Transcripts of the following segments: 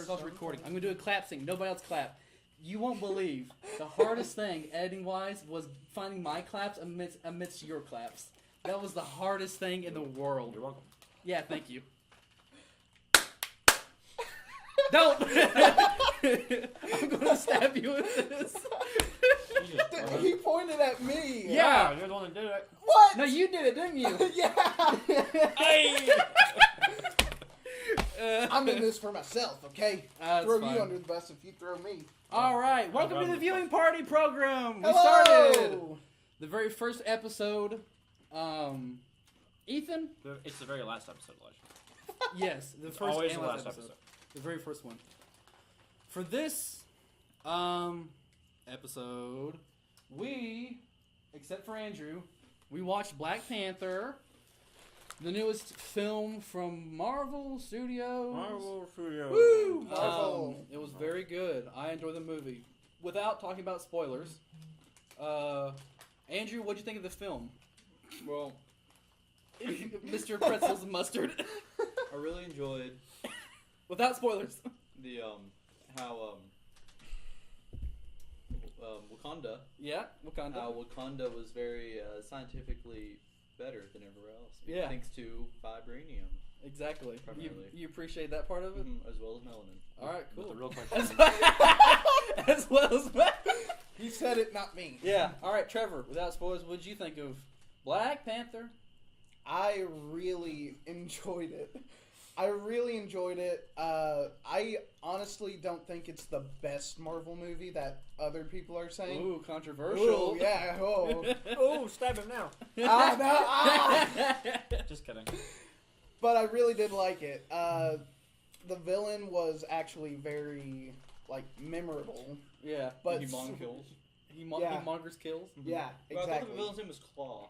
also recording. I'm gonna do a clap thing. Nobody else clap. You won't believe the hardest thing editing wise was finding my claps amidst your claps. That was the hardest thing in the world. You're welcome. Yeah, thank you. Don't! I'm gonna stab you with this. He pointed at me. Yeah. You're the one that did it. What? No, you did it, didn't you? Yeah. Hey! I'm in this for myself, okay? Throw fine. you under the bus if you throw me. All right, welcome to the viewing party program. We Hello! started the very first episode. Ethan? It's the very last episode, Elijah. Yes, the It's first always and the last last episode. episode. The very first one. For this episode, we, except for Andrew, we watched Black Panther, the newest film from Marvel Studios. Marvel Studios. Woo! Marvel. It was very good. I enjoyed the movie. Without talking about spoilers, Andrew, what'd you think of the film? Well, Mr. Pretzels and Mustard. I really enjoyed Without spoilers. the how Wakanda. Yeah, Wakanda. How Wakanda was very scientifically better than everywhere else. Yeah. Thanks to vibranium, Exactly. Primarily. You appreciate that part of it? as well as melanin. All right, But cool. the real question As well as He said it, not me. Yeah. All right, Trevor. Without spoilers, what did you think of Black Panther? I really enjoyed it. I honestly don't think it's the best Marvel movie that other people are saying. Ooh, controversial. Ooh, yeah. Oh. Oh, stab him now. Just kidding. But I really did like it. The villain was actually very, memorable. Yeah. But He kills. He Yeah. mongers kills. Yeah, But I thought exactly. the villain's name was Claw.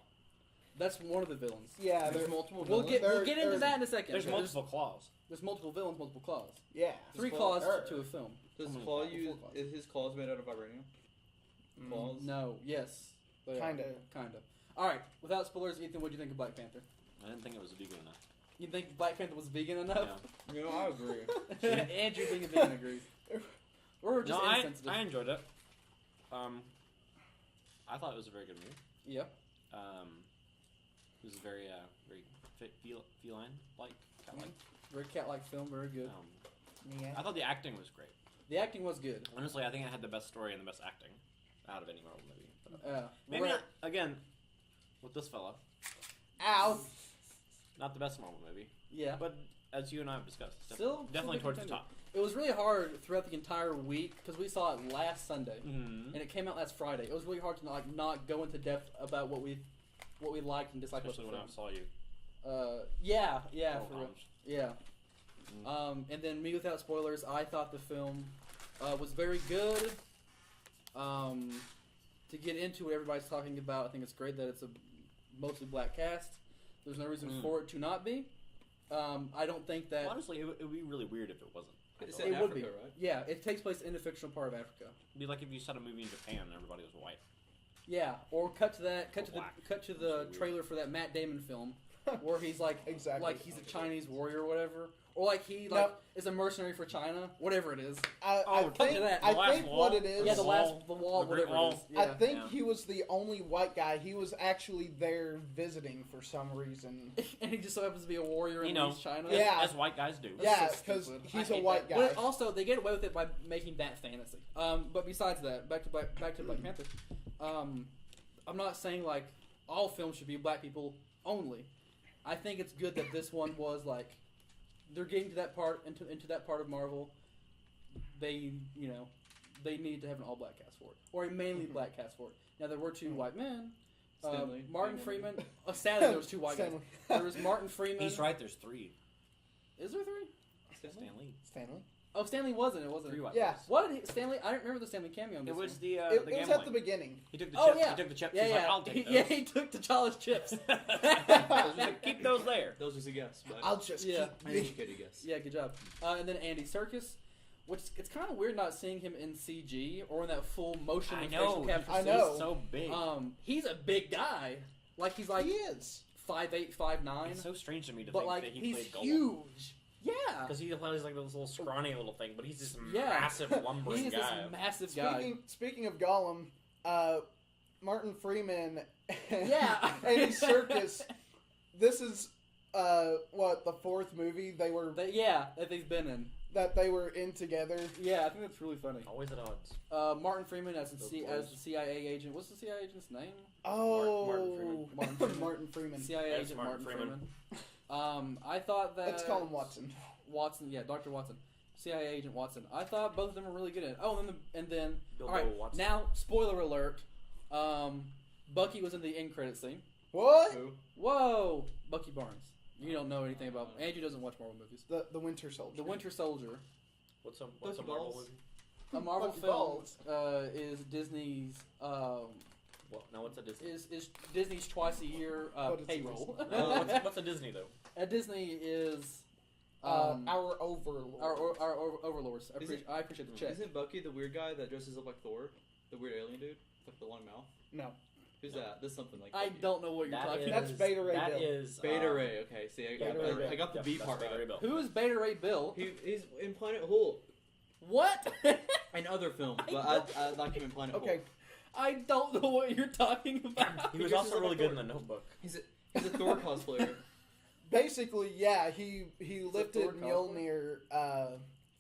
That's one of the villains. Yeah, There's there- multiple we'll villains. get- We'll get into that in a second. There's multiple claws. There's multiple villains, multiple claws. yeah. Three Claw- claws to a film. Does many Claw claws? use? Four claws. Is his claws made out of vibranium? Claws? No. Yes. They are. Kinda. Kinda. All right. Without spoilers, Ethan, what do you think of Black Panther? I didn't think it was vegan enough. You think Black Panther was vegan enough? You know, I agree. Andrew being a vegan agrees. We're just No, insensitive. I enjoyed it. I thought it was a very good movie. Yep. It was very feline-like, cat-like. Very cat-like film. Very good. Yeah. I thought the acting was great. The acting was good. Honestly, I think it had the best story and the best acting out of any Marvel movie. But maybe Right. not, again, with this fella, Ow. not the best Marvel movie. Yeah. But as you and I have discussed, Still definitely big towards the contender. top. It was really hard throughout the entire week because we saw it last Sunday Mm-hmm. and it came out last Friday. It was really hard to not go into depth about what we liked and disliked. Especially when about I saw you. the film. Yeah, several for real. times. Yeah. And then me without spoilers, I thought the film was very good. To get into what everybody's talking about, I think it's great that it's a mostly black cast. There's no reason for it to not be. I don't think that... Honestly, it would be really weird if it wasn't. It's It in would Africa, be. right? Yeah, it takes place in a fictional part of Africa. It'd be like if you set a movie in Japan and everybody was white. Yeah, or cut to the That's weird. trailer for that Matt Damon film, where he's like Exactly. like he's a Chinese warrior or whatever, or like he is a mercenary for China, whatever it is. I cut think, to that. I The last think wall. what it is. Yeah, the wall, wall, the brick whatever wall. it is. Yeah. I think Yeah. he was the only white guy. He was actually there visiting for some reason. and he just so happens to be a warrior You in know, East China. Yeah. As white guys do. That's Yeah, so because stupid. he's I a hate white that. guy. But also, they get away with it by making that fantasy. But besides that, back to Black Panther. I'm not saying like all films should be black people only. I think it's good that this one was like they're getting to that part into that part of Marvel. They need to have an all black cast for it, or a mainly black cast for it. Now there were two white men. Stanley. Martin Stanley. Freeman. Sadly, there was two white guys. Stanley. There was Martin Freeman. He's right, there's three. Is there three? Stanley. Stanley. Oh, Stanley wasn't. It wasn't. Three white Yeah. guys. What did Stanley? I don't remember the Stanley cameo. In It this was one. the It was gambling. at the beginning. He took the Oh, chips. yeah. He took the chips. Yeah, He's yeah. like, I'll take those. Yeah, he took T'Challa's chips. Keep those there. Those was a guess. But I'll just Yeah. I keep. educated guess. Yeah, good job. And then Andy Serkis, which it's kind of weird not seeing him in CG or in that full motion I and know. facial capture. I suit. know. He's so big. He's a big guy. Like he's like He is. 5'8", 5'9". It's so strange to me to But think like that he he's played Gollum. huge. Yeah. Because he plays like this little scrawny little thing, but he's this Yeah. massive lumbering He's guy. this massive guy. Speaking of Gollum, Martin Freeman Yeah. Andy Serkis. This is what, the fourth movie that they've been in. that they were in together. Yeah, I think that's really funny. Always at odds. Martin Freeman as Those the boys. CIA agent. What's the CIA agent's name? Oh, Martin Freeman. Martin Freeman. Martin Freeman. CIA Yes, agent Martin Martin Freeman. Freeman. I thought that. Let's call him Watson. Watson, yeah, Dr. Watson. CIA agent Watson. I thought both of them were really good at it. Oh, and then Bilbo all right, Watson. now, spoiler alert. Bucky was in the end credit scene. What? Who? Whoa! Bucky Barnes. You don't know anything about... Andrew doesn't watch Marvel movies. The Winter Soldier. The Winter Soldier, What's a Bucky Marvel Balls. movie? a Marvel Bucky film, Balls. is Disney's... What? No, what's a Disney? is Disney's twice a year What is payroll. What's a Disney though? A Disney is... our Overlord. our overlords. Is I appreciate the check. Isn't Bucky the weird guy that dresses up like Thor? The weird alien dude? With the long mouth? No. Who's that? There's something like I Bucky. don't know what you're talking about. That's Beta Ray That Bill. is Beta Ray, okay. See, Beta Ray I got the Yep, B that's part Beta Ray right. Bill. Who is Beta Ray Bill? He's in Planet Hulk. What? In other films, I but I like him in Planet Okay. Hulk. I don't know what you're talking about. He was dresses also up really like good in Thor. The Notebook. He's a Thor cosplayer. Basically, yeah, he lifted Thor Mjolnir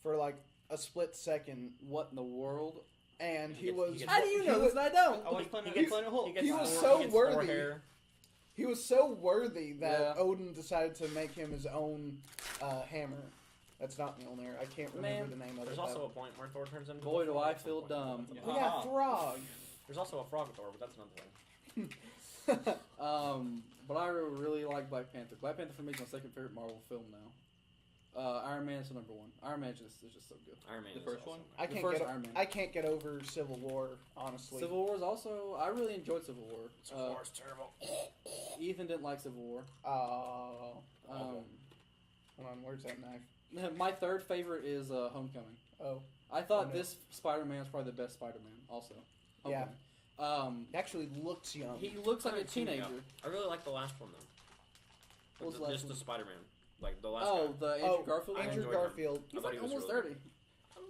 for like a split second, What in the world? and He he gets- was he gets- How do you know this and I don't? I watched Planet, He gets- Planet Hulk. He was Thor- so he gets Thor worthy. hair. he was so worthy that Yeah. Odin decided to make him his own hammer. That's not Mjolnir. I can't remember Man, the name of There's it. also a point where Thor turns into. Boy, a do frog I at some feel point. dumb. That's Oh, about- yeah, frog. There's also a frog Thor, but that's another thing. But I really like Black Panther. Black Panther for me is my second favorite Marvel film now. Iron Man is the number one. Iron Man is just so good. Iron Man. The is first awesome. one? I The can't first get Iron Man. I can't get over Civil War, honestly. Civil War is also. I really enjoyed Civil War. Civil War is terrible. Ethan didn't like Civil War. Oh, Um, hold on. Where's that knife? my third favorite is Homecoming. Oh, I thought Oh, no. this Spider-Man is probably the best Spider-Man. Also, Yeah. Homecoming. he actually looks young. He looks like a Kinda too young. teenager. I really like the last one though. What was the last Just the one? Spider-Man, like the last. Oh, guy. the Andrew Garfield. I one? Andrew enjoyed him. Garfield. He's I thought like he was almost really 30.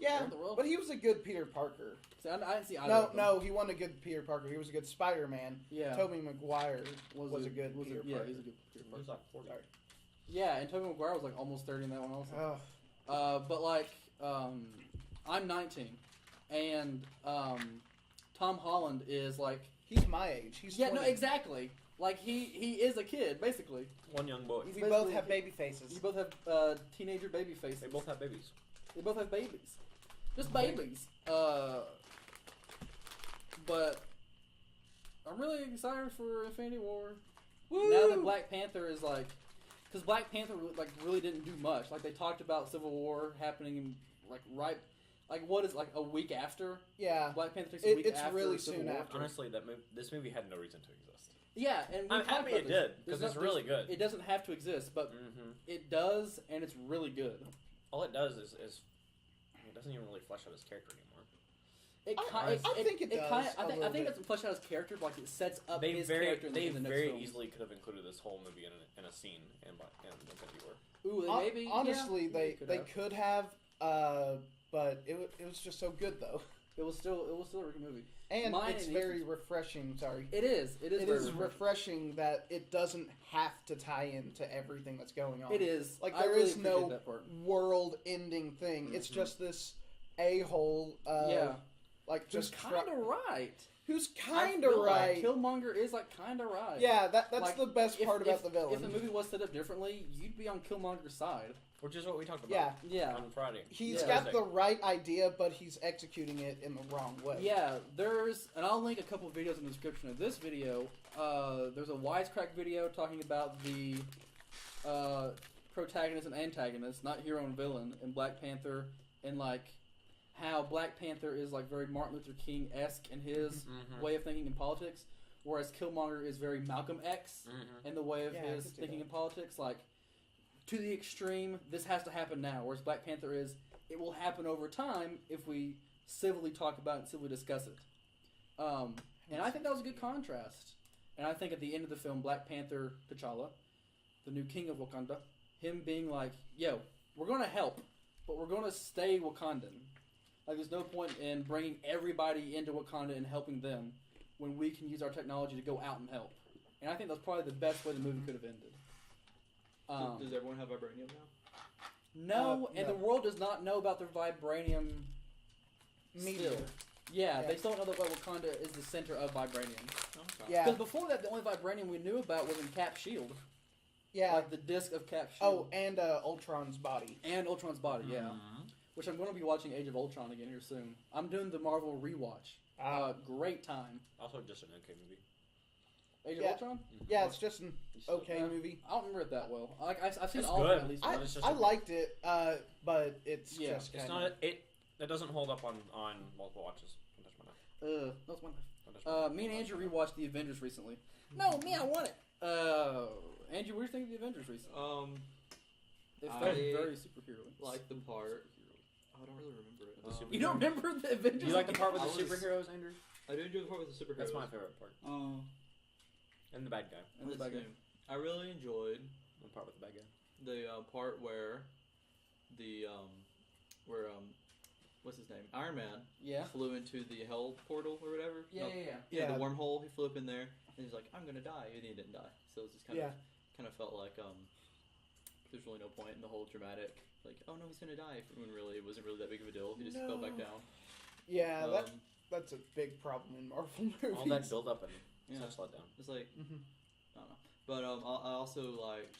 Yeah, in the world. but he was a good Peter Parker. See, I didn't see either of them. No, he wasn't a good Peter Parker. He was a good Spider-Man. Yeah. Tobey Maguire was a good Peter yeah, Parker. he's a good Peter He Parker. was like 40. Sorry. Yeah, and Tobey Maguire was like almost 30 in that one also. Oh, But like, I'm 19, and Tom Holland is like, he's my age. He's yeah, no, 20. exactly. Like he is a kid basically. One young boy. He's We basically both a have kid. baby faces. You both have teenager baby faces. They both have babies. They both have babies. Just babies. But I'm really excited for Infinity War. Woo! Now that Black Panther is like, because Black Panther like really didn't do much. Like they talked about Civil War happening in like what is like a week after Yeah, Black Panther takes a week it's after really Civil soon War. after. Honestly, this movie had no reason to exist. Yeah, and we I'm talked happy about it this. did, 'cause There's it's really good. It doesn't have to exist, but Mm-hmm. it does, and it's really good. All it does is it doesn't even really flesh out his character anymore. I think it does a I little think bit. it's fleshed out his character, but like it sets up They his very character in the next very film. easily could have included this whole movie in a scene in Infinity War. Ooh, Hon- maybe. honestly, yeah, they maybe could have, but it was just so good though, It was still a really good movie. and Mine it's and very Ethan's. refreshing. Sorry, It is. It is. it very is refreshing. refreshing that it doesn't have to tie into everything that's going on. It is. Like I there really is no appreciate that part. world-ending thing. It's Mhm. just this a-hole. Yeah. Like Just just kind of right. who's I kind feel of like right. Killmonger is like kind of right. Yeah, that's Like, the best part about the villain. If the movie was set up differently, you'd be on Killmonger's side. Which is what we talked about Yeah. Yeah. on Friday. He's Yeah. got Thursday. the right idea, but he's executing it in the wrong way. Yeah, and I'll link a couple of videos in the description of this video. There's a Wisecrack video talking about the protagonist and antagonist, not hero and villain, in Black Panther, and like how Black Panther is like very Martin Luther King-esque in his Mhm. way of thinking in politics, whereas Killmonger is very Malcolm X Mhm. in the way of Yeah, I his could see thinking that. in politics. Like to the extreme, this has to happen now. Whereas Black Panther is, it will happen over time if we civilly talk about it and civilly discuss it. And I think that was a good contrast. And I think at the end of the film, Black Panther, T'Challa, the new king of Wakanda, him being like, yo, we're going to help, but we're going to stay Wakandan. Like, there's no point in bringing everybody into Wakanda and helping them when we can use our technology to go out and help. And I think that's probably the best way the movie could have ended. Does everyone have vibranium now? No, and no. the world does not know about the vibranium Meteor. still. Yeah, Yeah. they still don't know that Wakanda is the center of vibranium. Okay. Yeah. Because before that, the only vibranium we knew about was in Cap's shield. Yeah. Like the disc of Cap's Oh, shield. and Ultron's body. And Ultron's body, yeah. Mhm. Which I'm going to be watching Age of Ultron again here soon. I'm doing the Marvel rewatch. Great time. Also, just an okay movie. Age Yeah. of Ultron? Yeah, it's just an okay Yeah. movie. I don't remember it that well. Like I've seen It's all good. of it at least I, Well, once. it's just I okay. liked it, but it's Yeah. just It's kind not it doesn't hold up on multiple watches. Don't touch my knife. That's one. Don't touch my knife. Me and Andrew rewatched The Avengers recently. No, me, I want it. Andrew, what do you think of The Avengers recently? It felt I very superhero. like the part. I don't really remember it. The super- You don't remember The Avengers? Do you like the part with I the was- superheroes, Andrew? I do enjoy the part with the superheroes. That's my favorite part. Oh. And the bad guy. And the bad guy. I really enjoyed The part with the bad guy. the part where the what's his name? Iron Man Yeah. flew into the hell portal or whatever. Yeah, No, yeah, yeah. yeah, Yeah. the wormhole. He flew up in there and he's like, "I'm gonna die," and he didn't die. So it's just kind Yeah. of felt like there's really no point in the whole dramatic like, "Oh no, he's gonna die," when really it wasn't really that big of a deal. He just fell back No. down. Yeah, Um, that's a big problem in Marvel movies. All that build up and Yeah. such letdown. It's like Mhm. I don't know, but I also liked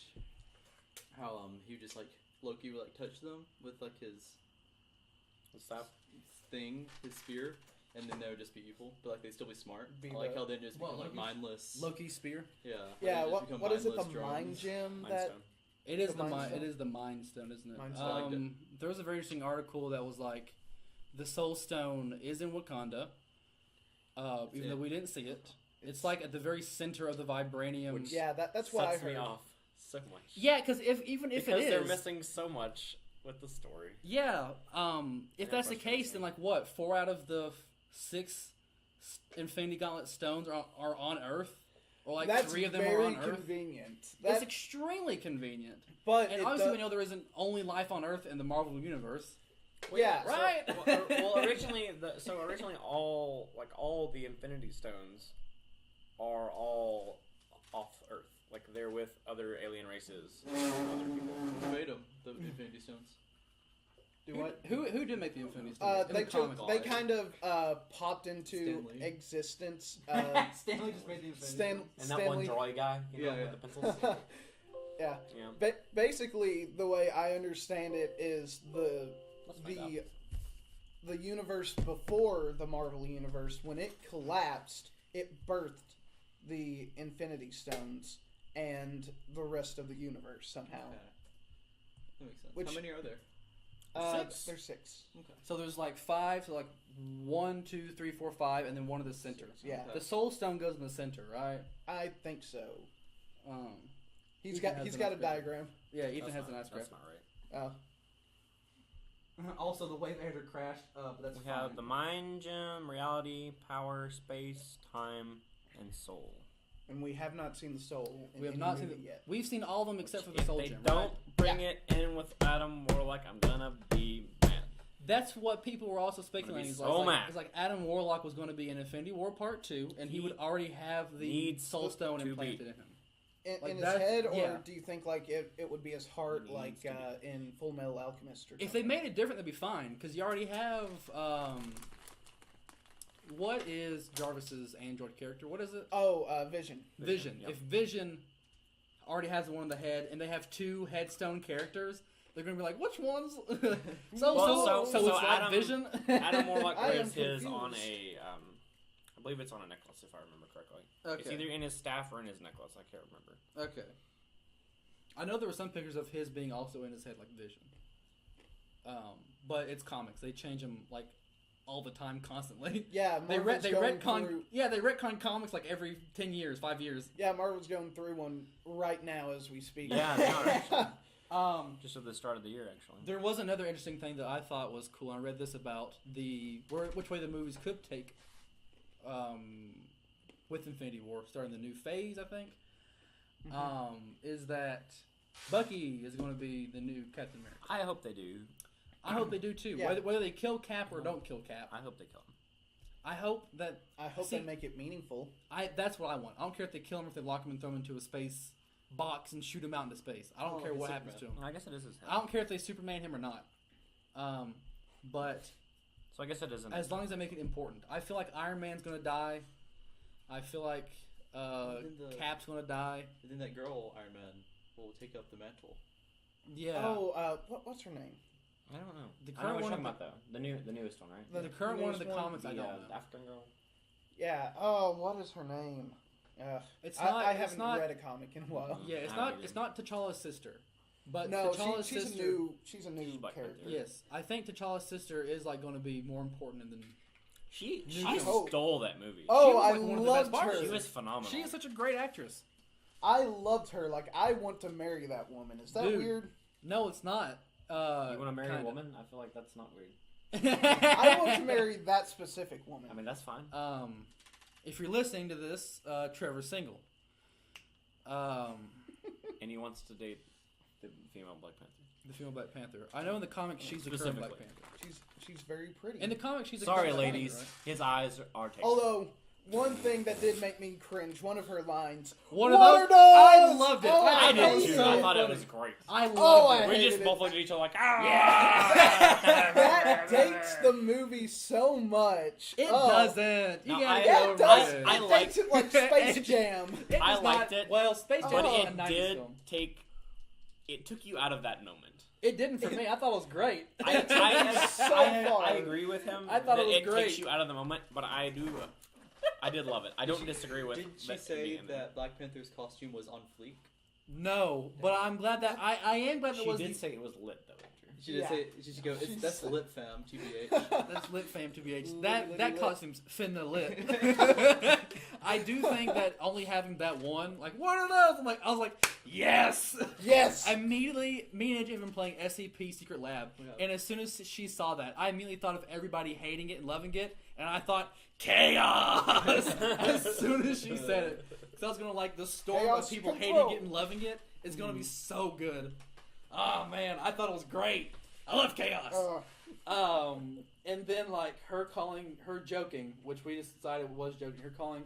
how he would just like Loki would like touch them with like his The staff. thing, his spear, and then they would just be evil, but like they'd still be smart. Be I like the- how they just become like Loki's- mindless. Loki's spear. Yeah. Yeah, they just become what is it? The mindless mind drones. gem Mind that Stone. It is The the Mind mind. Stone? It is the Mind Stone, isn't it? Mind Stone. There was a very interesting article that was like, the Soul Stone is in Wakanda. Even though we didn't see it, it's like at the very center of the vibranium. Which- Yeah, that's what I Sets heard. me off so much. Yeah, because even if because it is, they're missing so much with the story. yeah. If Yeah, that's the frustrates case, me. then like what? 4 out of the 6 Infinity Gauntlet stones are on Earth, or like That's 3 of them are very on Earth. convenient. It's That, extremely convenient. but And it obviously, does- we know there isn't only life on Earth in the Marvel universe. yeah, Right. Well, originally all the Infinity Stones are all off Earth. Like they're with other alien races, other people. Who made them? The Infinity Stones. Do what? Who did make the Infinity Stones? in They the comics? they kind of popped into Stanley. existence. Stanley just made the Infinity Stan, Stones. And that one Stanley. droid guy, you know, Yeah, with the pencils. Yeah. Yeah. Basically, the way I understand it is Let's find out. the universe before the Marvel universe, when it collapsed, it birthed the Infinity Stones and the rest of the universe somehow. Okay. That makes sense. Which- How many are there? 6? There's 6. Okay. So there's like 5, so like 1, 2, 3, 4, 5, and then one in the center. Yeah, Okay. The Soul Stone goes in the center, right? I think so. He's Ethan got has got a an upgrade. diagram. Yeah, Ethan That's has an not- ice graph. That's not right. Also, the wave editor crashed, but that's We have the mind gem, reality, power, space, time, and soul. And we have not seen the soul. In We have any not seen movie it yet. We've seen all of them except for the If Soul they Gem. don't right? bring it in with Adam Warlock, I'm gonna be mad. That's what people were also speculating. so It's like, mad. it's like Adam Warlock was going to be in Infinity War Part 2, and he would already have the needs Soul Stone to be. implanted in him. Like In his that's- head, or yeah. do you think like it would be his heart, Needs like to in Full Metal Alchemist? Or If they something? made it different, that'd be fine, because you already have. What is Jarvis's android character? What is it? Vision. Vision. Yep. If Vision already has one in the head, and they have 2 headstone characters, they're gonna be like, which ones? Well, it's so like Adam- Vision. Adam Warlock I am wears his confused. on a, I believe it's on a necklace if I remember correctly. It's Okay. either in his staff or in his necklace. I can't remember. Okay. I know there were some pictures of his being also in his head, like Vision. But it's comics; they change them like all the time, constantly. Yeah, They Marvel's they going retcon. through- Yeah, they retcon comics like every 10 years, 5 years. Yeah, Marvel's going through one right now as we speak. Yeah, they are, actually. Um, Just at the start of the year, actually. There was another interesting thing that I thought was cool. I read this about which way the movies could take with Infinity War, starting the new phase. I think is that Bucky is going to be the new Captain America. I hope they do. I hope they do too. Yeah. Whether they kill Cap or don't kill Cap. I hope they kill him. I hope that. they make it meaningful. That's what I want. I don't care if they kill him, if they lock him and throw him into a space box and shoot him out into space. I don't care what happens to him. I guess it is his head. I don't care if they Superman him or not. But So I guess it isn't. as long as they make it important. I feel like Iron Man's gonna die. I feel like Cap's gonna die. And then that girl, Iron Man, will take up the mantle. Yeah. Oh, what's her name? I don't know. The I know current what one you're of talking about though. The newest one, right? the current one in the newest one? comics, I don't know. The African girl. Yeah. Oh, what is her name? It's not. I it's haven't not, read a comic in a while. Yeah, it's I not. don't It's not T'Challa's sister. But No, T'Challa's she's sister. She's a new She's Black character. Panther. Yes, I think T'Challa's sister is like going to be more important than. She Oh. stole that movie. Oh, was, I like, one of the loved best her. parts. She was phenomenal. She is such a great actress. I loved her. Like, I want to marry that woman. Is that Dude. weird? No, it's not. You want to marry kinda. a woman? I feel like that's not weird. I want to marry that specific woman. I mean, that's fine. If you're listening to this, Trevor's single. And he wants to date the female Black Panther. The female Black Panther. I know in the comics she's the current Black Specifically. Panther. She's very pretty. In the comics she's the Sorry, current Black ladies. Panther, His eyes are taken. Although, one thing that did make me cringe, one of her lines. One of Water those. I dogs! loved it. Oh, I I did hate too. it. I thought it was great. I loved Oh, it. I We hated just it. both looked at each other like, That dates the movie so much. It Oh. doesn't. You No, gotta I- get Yeah, over it does. it. I It liked- dates it like Space Jam. It I was liked not, it. Well, Space Jam but was it a 90s did film. take. It took you out of that moment. It didn't for me. I thought it was great. I agree with him. I thought that it was it great. takes you out of the moment, but I do. I did love it. I don't disagree with. Did she that say being in there. that Black Panther's costume was on fleek? No, but I'm glad that I am glad that She was did the, say it was lit though. Andrew. She did Yeah. say. She should go. She That's said- lit, fam. TBH. that's lit fam to BH. Lit, That lit. costume's finna lit. I do think that only having that one, like, what are those? I was like, yes. Yes. Immediately, me and AJ have been playing SCP Secret Lab, Yeah. and as soon as she saw that, I immediately thought of everybody hating it and loving it, and I thought chaos as soon as she said it. Because I was gonna like the storm Chaos of people control. hating it and loving it is gonna be so good. Oh man, I thought it was great. I love chaos. And then like her joking, which we just decided was joking. Her calling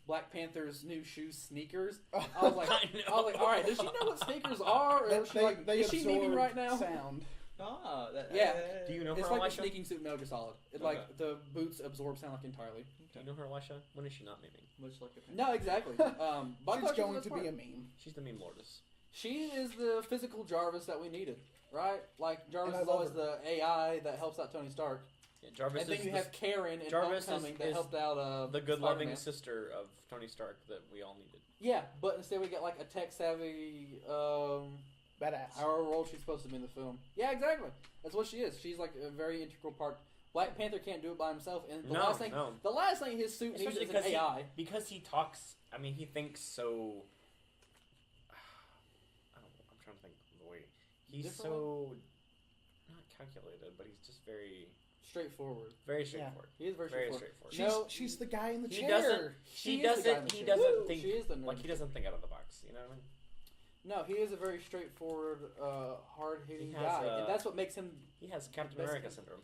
Black Panther's new shoes sneakers. I was like, all right, does she know what sneakers are? Or is she, like, is she memeing right now? Sound. Ah, that, Yeah. Do you know her, It's like a Elisha? sneaking suit Metal Gear Solid. It's Okay. like the boots absorb sound like entirely. Do you know her, Elisha? When is she not memeing? Much like a No, exactly. But I She's thought she going was to smart. be a meme. She's the meme lordess. She is the physical Jarvis that we needed, right? Like Jarvis And I is love always the AI that helps out Tony Stark, Yeah, Jarvis and then is you the, have Karen in Jarvis Homecoming is that helped out the good-loving Spider-Man. sister of Tony Stark that we all needed. Yeah, but instead we get like a tech savvy, Badass. however role she's supposed to be in the film. Yeah, exactly. That's what she is. She's like a very integral part. Black Panther can't do it by himself, and the last thing his suit needs Especially is an AI. because he talks. I mean, he thinks so. I'm trying to think of the way. He's Different so not calculated, but he's just very Straightforward. straightforward. He is very Very straightforward. straightforward. She's the guy in the He chair. doesn't. She He is the guy in doesn't. the He chair. doesn't think She is the nerd. like he doesn't think out of the box. You know what I mean? No, he is a very straightforward, hard-hitting He has, guy, and that's what makes him. He has Captain Best America thing. syndrome.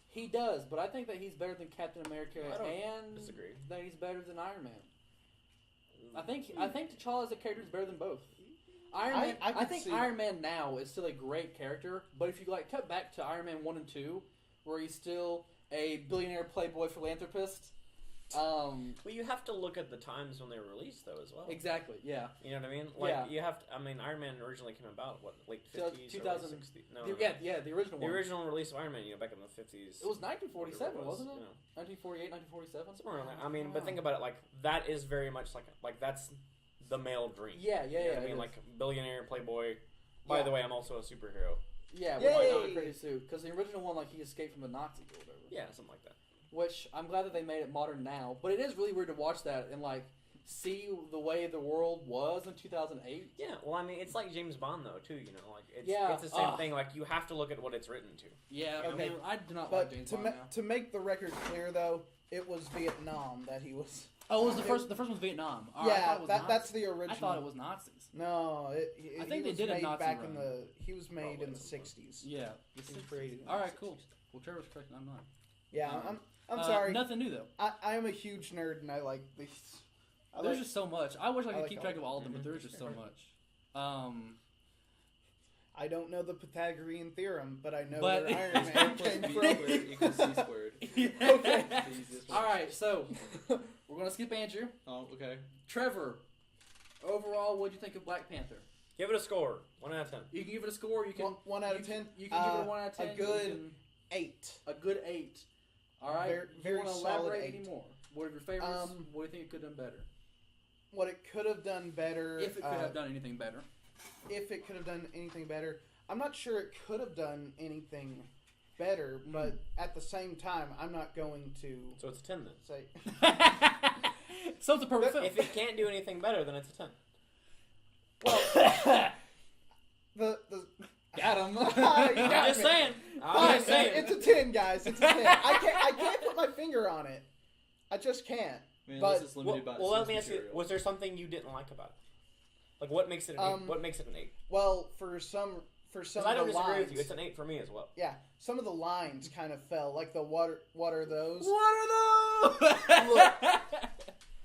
He does, but I think that he's better than Captain America, I don't and disagree. that he's better than Iron Man. I think T'Challa as a character is better than both. Iron Man. I I could think see Iron Man now is still a great character, but if you like cut back to Iron Man 1 and 2, where he's still a billionaire playboy philanthropist. Well, you have to look at the times when they were released, though, as well. Exactly. Yeah. You know what I mean? Like Yeah. you have to. I mean, Iron Man originally came about late 50s, 2000 early 60s. No, Yeah. The original The one. original release of Iron Man, back in the 50s. It was 1947, whatever wasn't it? you know. 1948, 1947. Somewhere around there. I mean, but think about it. Like that is very much like that's the male dream. Yeah. You know what I it mean, is. like billionaire playboy. By Yeah. the way, I'm also a superhero. Yeah, Yay! with a crazy suit. Because the original one, like, he escaped from the Nazis or whatever. Yeah, something like that. Which I'm glad that they made it modern now. But it is really weird to watch that and like see the way the world was in 2008. Yeah. Well, I mean, it's like James Bond though, too. You know, like it's Yeah, it's the same thing. Like you have to look at what it's written to. Yeah. Okay. I mean, I do not like But James to, Bond now. to make the record clear, though, it was Vietnam that he was. Oh, it was the first. The first one was Vietnam. All right, I thought Yeah, it was that's Nazis. the original. I thought it was Nazis. No, I think he they was did a made Nazi back run. in the. He was made Probably in the at some point. '60s. Yeah. He was created in All the right, 60s. cool. Well, Trevor's correct. I'm not. Yeah, Um, I'm sorry. Nothing new though. I am a huge nerd, and I like these. There's just so much. I wish I could like keep all track of of all of them, but there's just so much. I don't know the Pythagorean theorem, but I know But- where Iron Man came B from. squared equals C squared. Okay. The easiest one. All right, so we're gonna skip Andrew. Oh, okay. Trevor, overall, what'd you think of Black Panther? Give it a score. 1 out of 10. You can give it a score. You can One out of 10. You can give it a 1 out of 10. A good you can- 8. a good 8. All right. Very you want to solid elaborate 8. any more? What are your favorites? What do you think it could have done better? What it could have done better. If it could have done anything better. If it could have done anything better. I'm not sure it could have done anything better, but at the same time, I'm not going to So it's a 10 then. say. So it's a perfect film. If it can't do anything better, then it's a 10. Well, the Got him. You I'm got just me. saying. I'm Fine, just saying. it's a 10, guys. It's a 10. I can't put my finger on it. I just can't. I mean, But- this is limited by Well, the let me source ask you: material. was there something you didn't like about it? Like, what makes it an 8? What makes it an 8? Well, for some Because of I don't the disagree lines, with you. It's an 8 for me as well. yeah, some of the lines kind of fell. Like the what are those? What are those?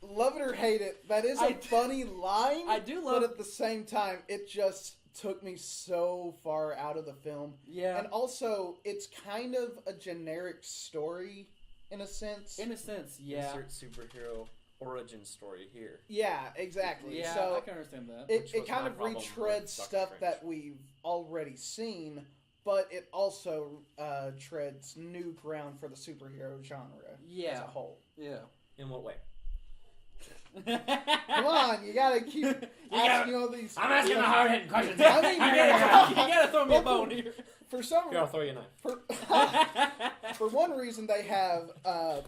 Love it or hate it, that is a I- funny line. I do love- but at the same time, it just took me so far out of the film. Yeah. And also, it's kind of a generic story in a sense. In a sense, yeah. Insert superhero origin story here. Yeah, exactly. Yeah, I So can understand that. Which it was kind my of problem with retreads Doctor stuff Strange. that we've already seen, but it also treads new ground for the superhero genre as Yeah. a whole. Yeah. In what way? Come on, you gotta keep asking all these. hard-hitting questions. I mean, you gotta throw me a bone here. for some Here, I'll throw you a knife. for one reason, they have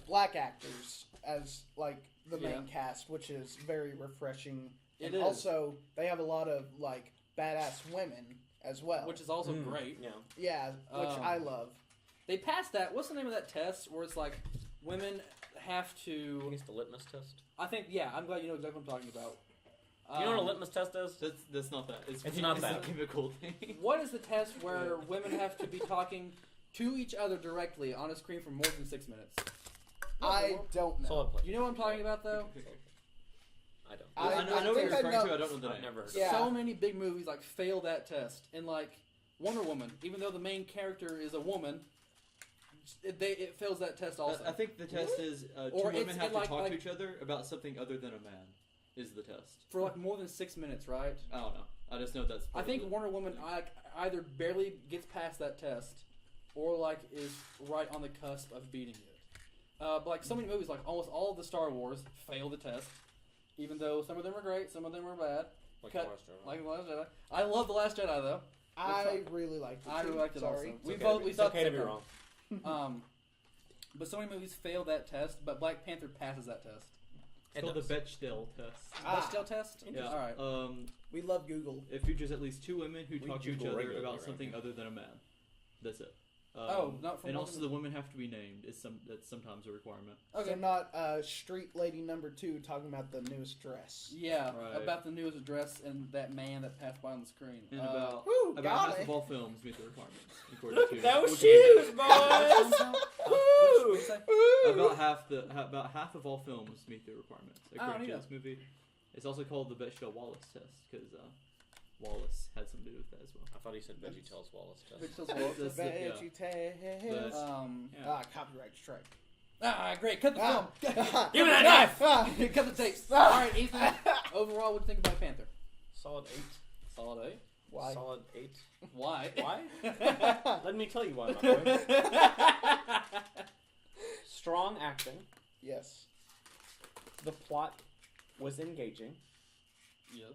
black actors as like the main Yeah. cast, which is very refreshing. It And is. also, they have a lot of like badass women as well. Which is also great. Yeah. yeah, which I love. They passed that. What's the name of that test where it's like women have I to? think it's the litmus test. I think yeah. I'm glad you know exactly what I'm talking about. You know what a litmus test is? That's not that. It's not that. a chemical thing. What is the test where women have to be talking to each other directly on a screen for more than 6 minutes? I don't know. Solid play. You know what I'm talking about though? I don't. I know what think you're I referring know- to. I don't know the I've name. never heard Yeah. So many big movies like fail that test, and like Wonder Woman, even though the main character is a woman, it fails that test also. I think the test is two Or women it's- have it to like- talk like- to each other about something other than a man. Is the test? for like more than 6 minutes, right? I don't know. I just know that's. I part think of it. Wonder Woman either barely gets past that test, or like is right on the cusp of beating it. But like so many movies, like almost all of the Star Wars fail the test, even though some of them are great, some of them are bad. Like Cut- the Last Jedi. Like The Last Jedi. I love The Last Jedi though. I really liked it. I too. really liked it Sorry. also. It's We okay both to we be- thought it's okay to the be same wrong. thing. But so many movies fail that test, but Black Panther passes that test. It's called the Bechdel test. Bechdel test. Yeah. All right. We love Google. It features at least two women who We talk to each Google other regularly about right something now. other than a man. That's it. Not from and one also of the women have to be named. That's sometimes a requirement. Okay. So not Street Lady number 2 talking about the newest dress. Yeah, Right. about the newest address and that man that passed by on the screen. And about Woo, half got of it. all films meet the requirements. According Look to at those Wikipedia. shoes, boys! What'd you say? About half of all films meet the requirements according to neat. this movie. It's also called the Bechdel-Wallace test because Wallace had something to do with that as well. I thought he said VeggieTales Wallace test. Bechdel Wallace. That's the- yeah. VeggieTales. Yeah. Copyright strike. Great. Cut the film. Give me that knife! Cut the tapes. All right, Ethan. Overall, what do you think of Black Panther? Solid 8. Solid 8. Why? Solid 8. Why? Why? Let me tell you why, my boy. Strong acting. Yes. The plot was engaging. Yes.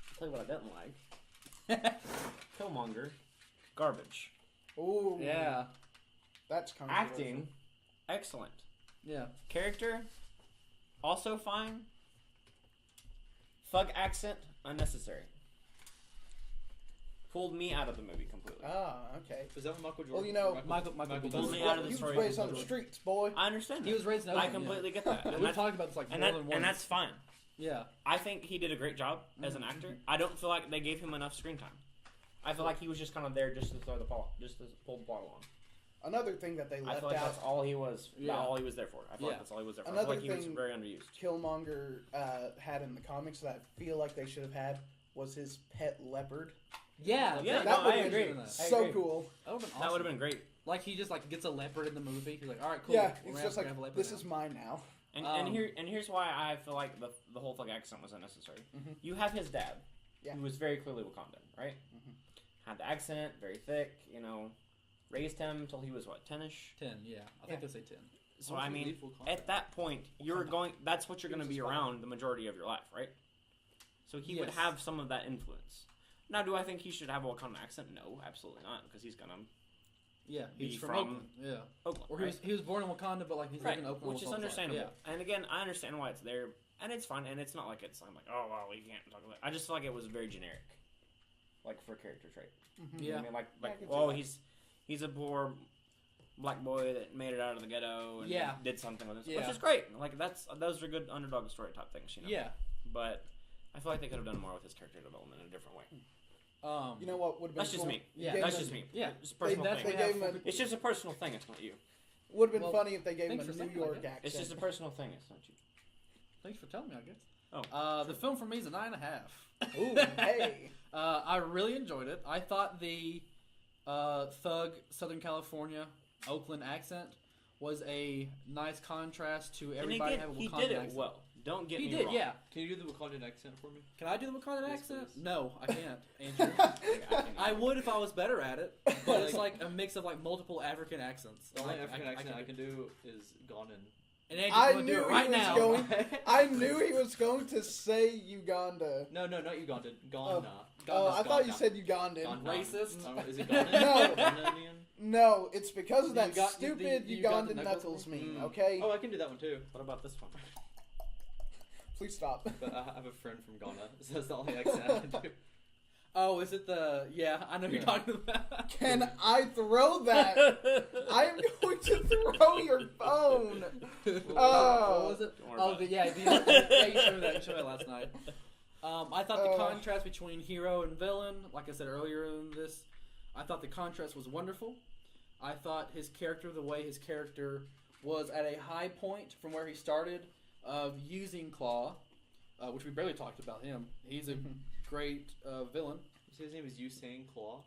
I'll tell you what I didn't like. Killmonger. Garbage. Ooh. Yeah. That's controversial. Acting. Excellent. Yeah. Character. Also fine. Thug accent. Unnecessary. pulled me out of the movie completely. Ah, okay. Is that what Michael Jordan? Well, you know, Michael pulled me out of the You was story. raised on the streets, boy. I understand. He was raised in I Oakland, completely get that. And We've that's, talked about this like and, more that, than once. and that's fine. Yeah. I think he did a great job as an actor. I don't feel like they gave him enough screen time. I feel like he was just kind of there just to throw the ball, just to pull the ball along. Another thing that they I left feel like out, that's all he was. Yeah. All he was there for. I feel Yeah. like that's all he was there for. I Another feel like he was thing- very underused. Killmonger had in the comics that I feel like they should have had was his pet leopard. Yeah. Yeah, that no, I would've agree. been I so agree. cool. That would have been awesome. That would have been great. Like he just like gets a leopard in the movie. He's like, all right, cool. Yeah, we're it's gonna just have like a leopard this now. is mine now. And here's why I feel like the whole thug accent was unnecessary. Mhm. You have his dad, Yeah. who was very clearly Wakandan, right? Mhm. Had the accent, very thick, raised him until he was what, 10ish? 10. Yeah, I think they say 10. So I mean, at that point, that's what you're going to be around the majority of your life, right? So he would Yes. have some of that influence. Now, do I think he should have a Wakandan accent? No, absolutely not, because he's gonna Yeah, be he's from from Oakland. Yeah, Oakland, or right? he was born in Wakanda, but like he's Right, living in Oakland, which is all his life. understandable. And again, I understand why it's there, and it's fun, and it's not like I'm like, oh well, we can't talk about it. I just feel like it was very generic, like for a character trait. Mhm. Yeah. I mean, like I can see well, that. he's a poor black boy that made it out of the ghetto and Yeah. did something with it, Yeah. which is great. Like those are good underdog story type things, Yeah. But I feel like they could have done more with his character development in a different way. You know what would have been That's just cool? me. You Yeah, gave That's him- just me. Yeah. It's a personal that's They thing. gave him a, It's just a personal thing. It's not you. would have been Well, funny if they gave him thanks a for New saying York that. accent. It's just a personal thing. It's not you. Thanks for telling me, I guess. Oh. The film for me is a 9.5. Ooh, hey. I really enjoyed it. I thought the thug Southern California Oakland accent was a nice contrast to And everybody again, having a he Wakandan did it accent. well. Don't get He me did, wrong. yeah. Can you do the Wakandan accent for me? Can I do the Wakandan Yes, accent? please. No, I can't, Andrew. I I would if I was better at it, but it's like a mix of like multiple African accents. The only Like, African accent I can can do is Ghanan. And Andrew's I gonna do knew it he right was now. going. I knew he was going to say Uganda. No, not Uganda. Ghana. Oh, I thought you Ghana. said Ugandan. Ghana. Racist? Is it Ghana? No. Ghanaian? No, it's because of The that Uga- stupid the Ugandan Ugandan knuckles knuckles meme, Mm. okay? Oh, I can do that one too. What about this one? Please stop. But I have a friend from Ghana, so that's the only accent I can do. Oh, is it the? Yeah, I know who you're Yeah. talking about. Can I throw that? I am going to throw your phone. What Oh. was it? Don't worry Oh, about it. yeah, you showed me that. You showed me that last night. I thought the contrast between hero and villain, like I said earlier in this, I thought the contrast was wonderful. I thought his character, the way his character was at a high point from where he started of using Claw, which we barely talked about him. He's a great villain. You say his name is Usain Claw?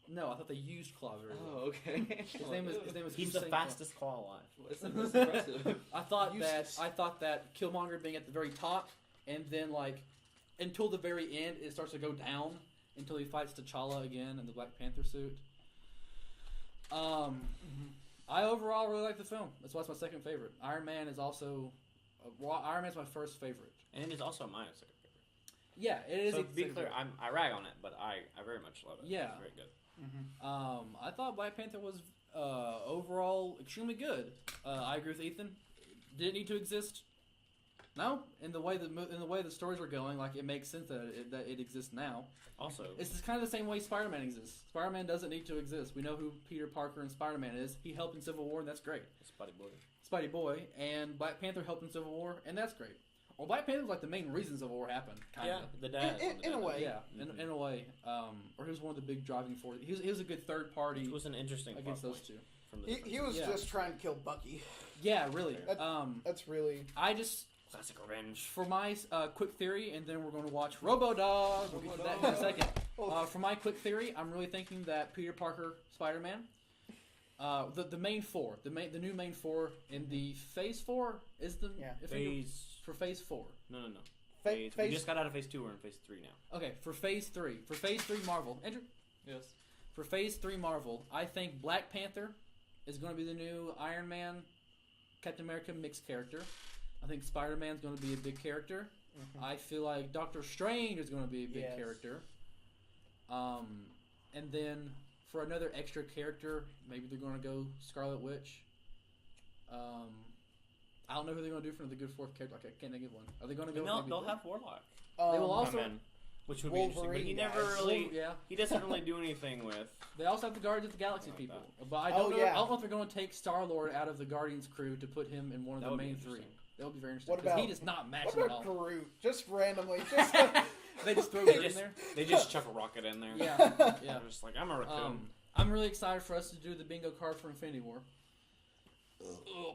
No, I thought they used Claw very well. Oh, okay. His name was He's the Usain Claw. fastest claw alive. That's impressive. I thought Useless. that Killmonger being at the very top, and then like until the very end, it starts to go down until he fights T'Challa again in the Black Panther suit. I overall really like the film. That's why it's my second favorite. Iron Man is also Iron Man's my first favorite. And it is also my second favorite. Yeah, it is. So a to be second clear, favorite. I rag on it, but I very much love it. Yeah. It's very good. I thought Black Panther was overall extremely good. I agree with Ethan. Did it need to exist? No. In the way the stories are going, like it makes sense that it exists now. Also, It's just kind of the same way Spider-Man exists. Spider-Man doesn't need to exist. We know who Peter Parker and Spider-Man is. He helped in Civil War, and that's great. Spuddy Boy. Spidey Boy and Black Panther helped in Civil War, and that's great. Well, Black Panther was like the main reason Civil War happened. Kind Yeah, of. the dad. In a way. Yeah, in a way. Or he was one of the big driving forces. He was a good third party It was an interesting against plot those point two. from the He was Yeah. just trying to kill Bucky. Yeah, really. That- That's really. I just classic revenge. for my quick theory, and then we're going to watch Robo-Dog. We'll get to that in a second. For my quick theory, I'm really thinking that Peter Parker, Spider-Man, the main four, the new main four in the Phase 4 is the for Phase 4. No. Phase- We just got out of Phase 2. We're in Phase 3 now. Okay, for Phase 3, Marvel, Andrew. Yes. For Phase 3 Marvel, I think Black Panther is going to be the new Iron Man, Captain America mixed character. I think Spider-Man's going to be a big character. I feel like Doctor Strange is going to be a big Yes. character. And then for another extra character, maybe they're going to go Scarlet Witch. I don't know who they're going to do for the good fourth character. I can't think of one. Are they going to go? And they'll have Warlock. They will Come also. in. which would be interesting. But he Wolverine never guys. really, Yeah. he doesn't really do anything with. They also have the Guardians of the Galaxy Like people, that. but I Oh, don't know. yeah. I don't know if they're going to take Star-Lord out of the Guardians crew to put him in one of That the would be main three. interesting. That would be very interesting What because he about- does not match What them at about all. Groot? Just randomly, just They just throw They Groot in just, there. they just chuck a rocket in there. Yeah, yeah. They're just like, I'm a raccoon. I'm really excited for us to do the bingo card for Infinity War.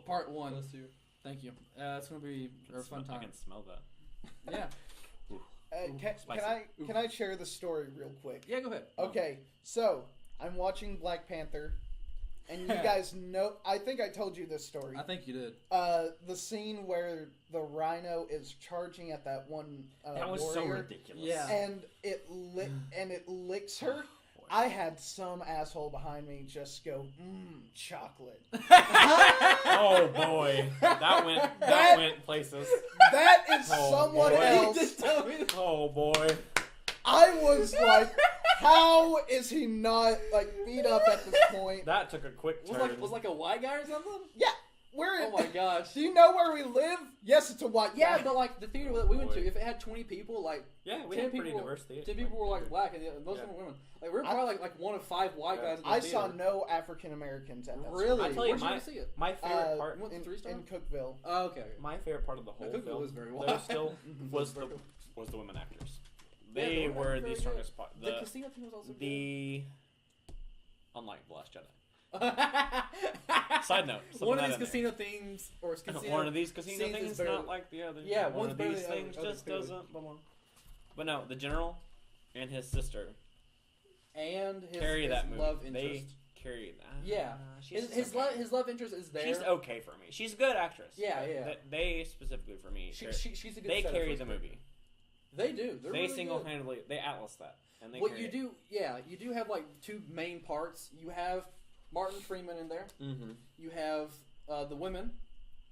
Part 1. Bless you. Thank you. It's going to be a fun I time. can smell that. Yeah. Can I share the story real quick? Yeah, go ahead. Okay, so I'm watching Black Panther, and you guys know. I think I told you this story. I think you did. The scene where the rhino is charging at that one That was so warrior, ridiculous. Yeah. and it licks her. I had some asshole behind me just go, chocolate. Oh boy, that went places. That is Oh, someone boy. else. Just tell me. Oh boy. I was like, how is he not like beat up at this point? That took a quick turn. Was like a white guy or something? Yeah, we're in. Oh my gosh. Do you know where we live? Yes, it's a white Yeah, guy. but like the theater that we went to, Boy. if it had 20 people, like Yeah, we 10 had pretty people, diverse theater. 10 people were like black, and most Yeah. of them were women. Like we were probably like one of 5 white guys. In the I theater. saw no African Americans at that. Really? I tell you, Where'd you go see it? my favorite part, Went to in, 3-star? in Cookville. Oh, okay. my favorite part of the whole Cookville film, is very though wild. still was Very the cool. was the women actors. Yeah, They they were were very the good. strongest part. The casino thing was also Unlike the Last Jedi. good. Side note. One of that these in there. casino themes or casino. One of these casino scenes is things, better- not like the other. Yeah, one one's of better these than the things other, just clearly. doesn't belong. But no, the general and his sister and carry his that movie. love They interest. carry that. Yeah. She's His love interest is there. She's okay for me. She's a good actress. Yeah, yeah. They specifically for me. She's a good. They setup carry for the it. movie. They do. They're They really single-handedly they atlas that and they. Good. What carry you do, you do have like 2 main parts. You have Martin Freeman in there. Mm-hmm. You have the women,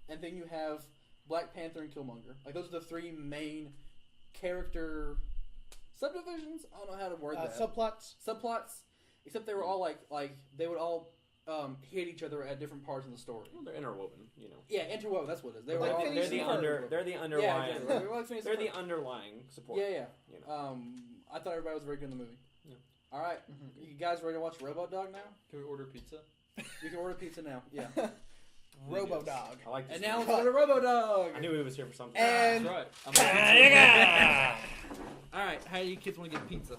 and then you have Black Panther and Killmonger. Like those are the 3 main character subdivisions. I don't know how to word that. Subplots. Except they were all like they would all hit each other at different parts in the story. Well, they're interwoven, you know. Yeah, interwoven. That's what it is. They were Like all Phineas and Ferb. They're the Yeah, underlying. exactly. They were like Phineas They're and the Ferb. underlying support. Yeah, yeah. You know. I thought everybody was very good in the movie. Yeah. All right, you guys ready to watch Robo-Dog now? Can we order pizza? You can order pizza now. Yeah. Robo-Dog. I like this. And now one. let's go to Robo-Dog. I knew he was here for something. And That's right. All right, how do you kids want to get pizza?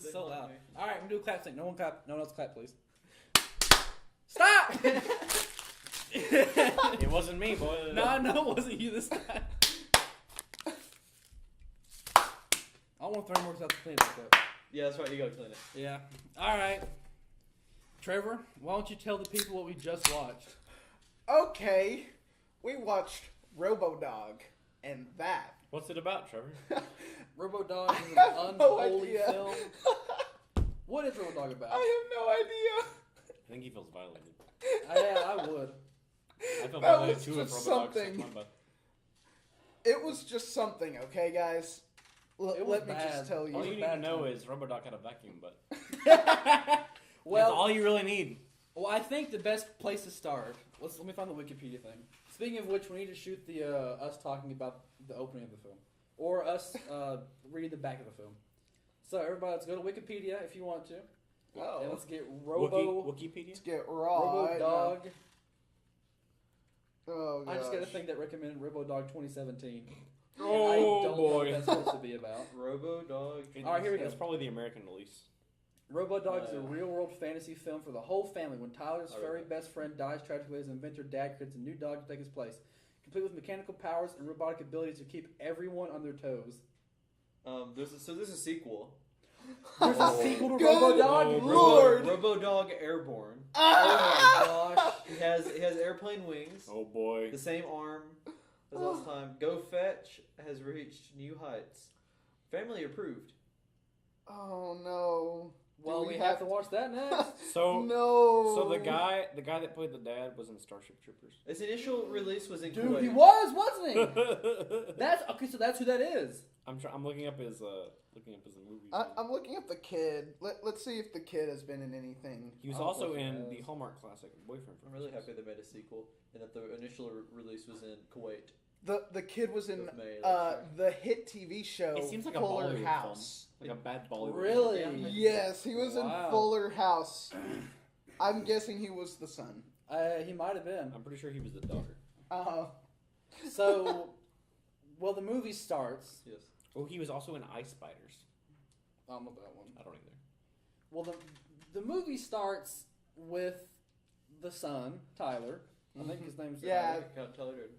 It's They so haunt loud. me. All right, I'm gonna do a clap thing. No one clap. No one else clap, please. Stop! It wasn't me, boy. No, it wasn't you this time. I want 3 more stuff to clean it back up. Yeah, that's right. You go clean it. Yeah. All right. Trevor, why don't you tell the people what we just watched? Okay, we watched Robo-Dog, and that. What's it about, Trevor? Robo-Dog I is an have no unholy idea. film. What is Robo-Dog about? I have no idea. I think he feels violated. Yeah, I would. I feel That violated was too if just Robo-Dog something. sucked my butt. It was just something, okay, guys? It was Let me bad. just tell you. All was you a need to bad know time. is Robo-Dog had a vacuum butt. Well, That's all you really need. Well, I think the best place to start. Let me find the Wikipedia thing. Speaking of which, we need to shoot the us talking about the opening of the film, or us reading the back of the film. So everybody, let's go to Wikipedia if you want to, and Oh, let's get Wikipedia? let's get raw. Robo-Dog. Oh, I just got a gosh. thing that recommended Robo-Dog 2017. Oh, I don't know boy. what that's supposed to be about. Robo-Dog. All right, here we go. That's probably the American release. Robo-Dog is a real-world fantasy film for the whole family. When Tyler's furry best friend dies tragically, his inventor dad creates a new dog to take his place, complete with mechanical powers and robotic abilities to keep everyone on their toes. There's a sequel. There's a Oh. sequel to Good Robo-Dog. Oh, Lord. Robo-Dog Airborne. Oh my gosh! He has airplane wings. Oh, boy. The same arm as last time. Go Fetch has reached new heights. Family approved. Oh no. Well, Do we have to watch that next. So, No. so the guy that played the dad was in Starship Troopers. Its initial release was in Dude, Kuwait. he wasn't he? That's okay. So that's who that is. I'm looking up his movie. I'm looking up the kid. Let's see if the kid has been in anything. He was I'll also look in at the his. Hallmark classic Boyfriend. I'm really happy they made a sequel and that the initial release was in Kuwait. The kid was in With May last year. the hit TV show It seems like a Fuller Bollywood House. Like a bad Bollywood. Really? film. Yes, he was Wow. in Fuller House. I'm guessing he was the son. He might have been. I'm pretty sure he was the daughter. So, well, the movie starts. Yes. Oh, he was also in Ice Spiders. I don't know that one. I don't either. Well, the movie starts with the son, Tyler. I think his name's Yeah. Tyler.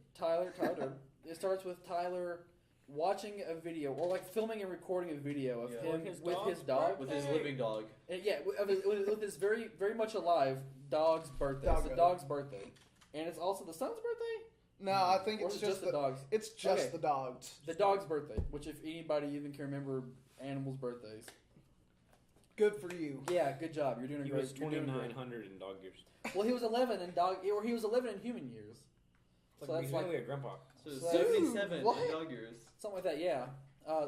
It starts with Tyler watching a video, or like filming and recording a video of Yeah. him With his with dog? his dog. With his living dog. Yeah, with his very, very much alive dog's birthday. It's the Doggo. dog's birthday. And it's also the son's birthday? No, I think Or it's is it just the dog's? It's just Okay. the dogs. The dog's birthday, which if anybody even can remember animals' birthdays. Good for you. Yeah, good job. You're doing a He great. was you're doing great. 2,900 in dog years. Well, he was 11 in he was 11 in human years. It's So like that's he's like really a grandpa. So it's So- 77 Dude, what? in dog years. something like that. Yeah.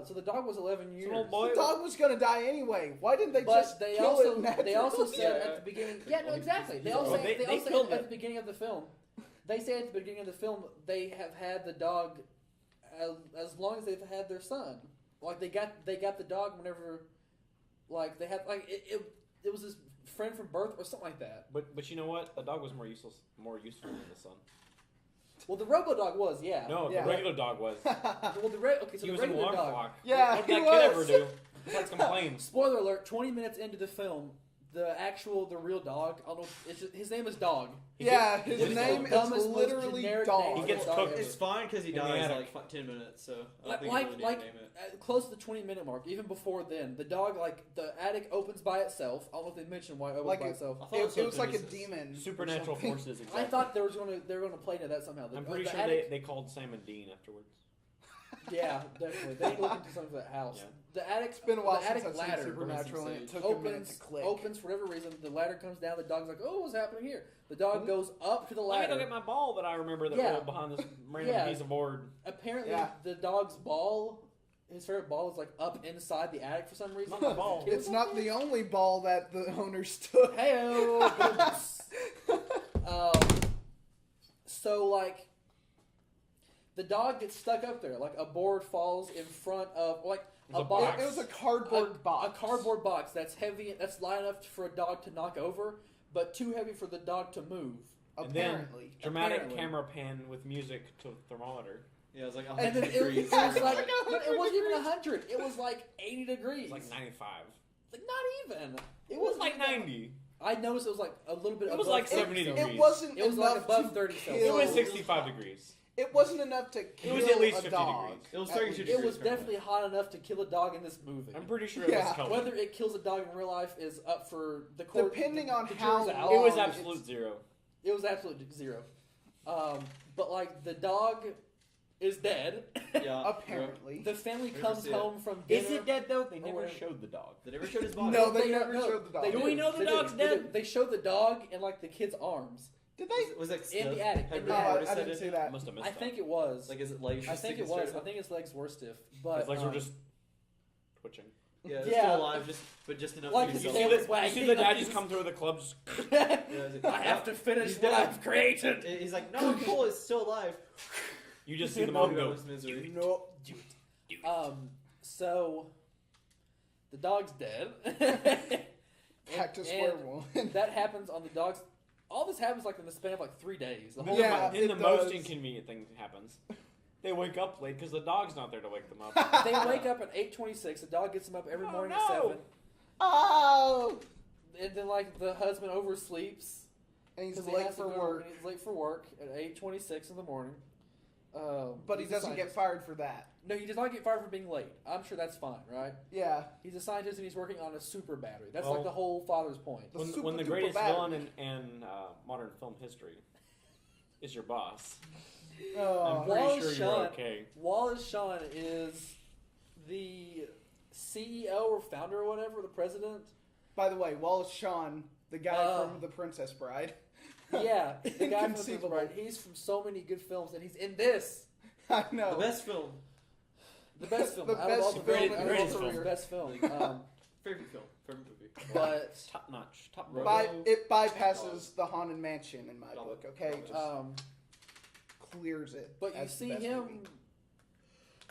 So the dog was 11 years. old boy. The dog was gonna die anyway. Why didn't they But just they kill also it naturally? they also said Yeah. at the beginning. Yeah, no, exactly. They Oh, also they they also killed at it. the beginning of the film. They say at the beginning of the film they have had the dog as long as they've had their son. Like they got the dog whenever, like they had like it was his friend from birth or something like that. But you know what? The dog was more useful than the son. Well, the Robo-Dog was, yeah. No, Yeah. the regular dog was. Well, so He the was in regular alarm dog. clock. Yeah, What did he that kid was. ever do? Besides complain. Spoiler alert: 20 minutes into the film, the real dog. I don't know. It's just, his name is Dog. Yeah, He his gets name the is dumbest, most literally generic dog. name He gets for a dog cooked. ever. It's fine because he In the dies attic. like 10 minutes, so I don't Like, think like, you really like need to name it. close to the 20-minute mark, even before then, the dog, like, the attic opens by itself. I don't know if they mentioned why it opens Like by it- itself. I thought It was like a telekinesis. demon. or Supernatural something. forces. Exactly. I thought they were gonna play into that somehow. I'm pretty the sure attic, they called Sam and Dean afterwards. Yeah, definitely. They need to look into something for that house. Yeah. The attic. It's been a while the since attic I've seen ladder Supernatural, and it took a minute opens to click. opens for whatever reason. The ladder comes down. The dog's like, "Oh, what's happening here?" The dog goes up to the Let me ladder. go get my ball that I remember that Yeah. rolled behind this random Yeah. piece of board. Apparently, Yeah. the dog's ball, his favorite ball, is like up inside the attic for some reason. Not the ball. It's not the only ball that the owners took. Hey-o. So like, the dog gets stuck up there. Like a board falls in front of like It's a a box. It was a cardboard box. A cardboard box that's heavy. That's light enough for a dog to knock over, but too heavy for the dog to move. And then- Apparently. Dramatic Apparently. camera pan with music to thermometer. Yeah, it was like And 100 then it was degrees. like, but it wasn't even 100. It was like 80 degrees. It's like 95. Not even. It was like 90. I noticed it was like a little bit. It was above like 70 30 degrees. It wasn't It was enough like above to 30 kill. Celsius. It was 65 degrees. It wasn't enough to kill was at least a 50 dog. degrees. It was At 32 least. degrees. It was definitely hot enough to kill a dog in this movie. I'm pretty sure it Yeah. was Kelvin. Whether it kills a dog in real life is up for the court. Depending on the how jury's out. It was long absolute zero. It was absolute zero. But like the dog is dead. Yeah. Apparently. The family Never comes see it. home from dinner. Is it dead though? They Or never whatever. showed the dog. They never showed his body. No, they never showed the dog. Do we know the They dog's do. They dead? do. They showed the dog in like the kid's arms. Did they? Was that In the attic. Had In we the No, attic. noticed I that didn't it- see that. Must have missed I that. think it was. Like, is it legs? I just think sticking it was. straight I up? think his legs were stiff, but His legs were just twitching. Yeah, it's Yeah. still alive, but just enough Like to his You use see, tail it. the, was wagging you see the like dad he's- just come through with a club. Just Yeah, it's like, I have to finish He's what dead. I've created. He's like, no, Cole is still alive. you just see the mom Talk about go. his misery. No. So the dog's dead. Back to And- square and one. That happens on the dog's. All this happens like in the span of like 3 days. The whole Yeah. time. Then it the most does. inconvenient thing happens. They wake up late because the dog's not there to wake them up. They wake up at 8:26. The dog gets them up every Oh, morning no. at 7. Oh! And then like the husband oversleeps. And he's 'cause he late has to for go- work. and He's late for work at 8:26 in the morning. But he he's a doesn't get scientist. fired for that. No, he does not get fired for being late. I'm sure that's fine, right? Yeah. He's a scientist and he's working on a super battery. That's Well, like the whole father's point. The When the super-duper greatest battery. villain in modern film history is your boss, I'm Oh. pretty Wallace sure you're Shawn. okay. Wallace Shawn is the CEO or founder or whatever, the president. By the way, Wallace Shawn, the guy Oh. from The Princess Bride. Yeah, the guy from the Princess Inconceivable. Bride. He's from so many good films, and he's in this. I know. The best film. The best film. The out of all best the film out in of all his the films, career. best film. Favorite film. Favorite movie. But Top notch, top Robo- notch. It bypasses the Haunted Mansion in my Dog. book, okay? Just clears it. but you as the see best him. movie.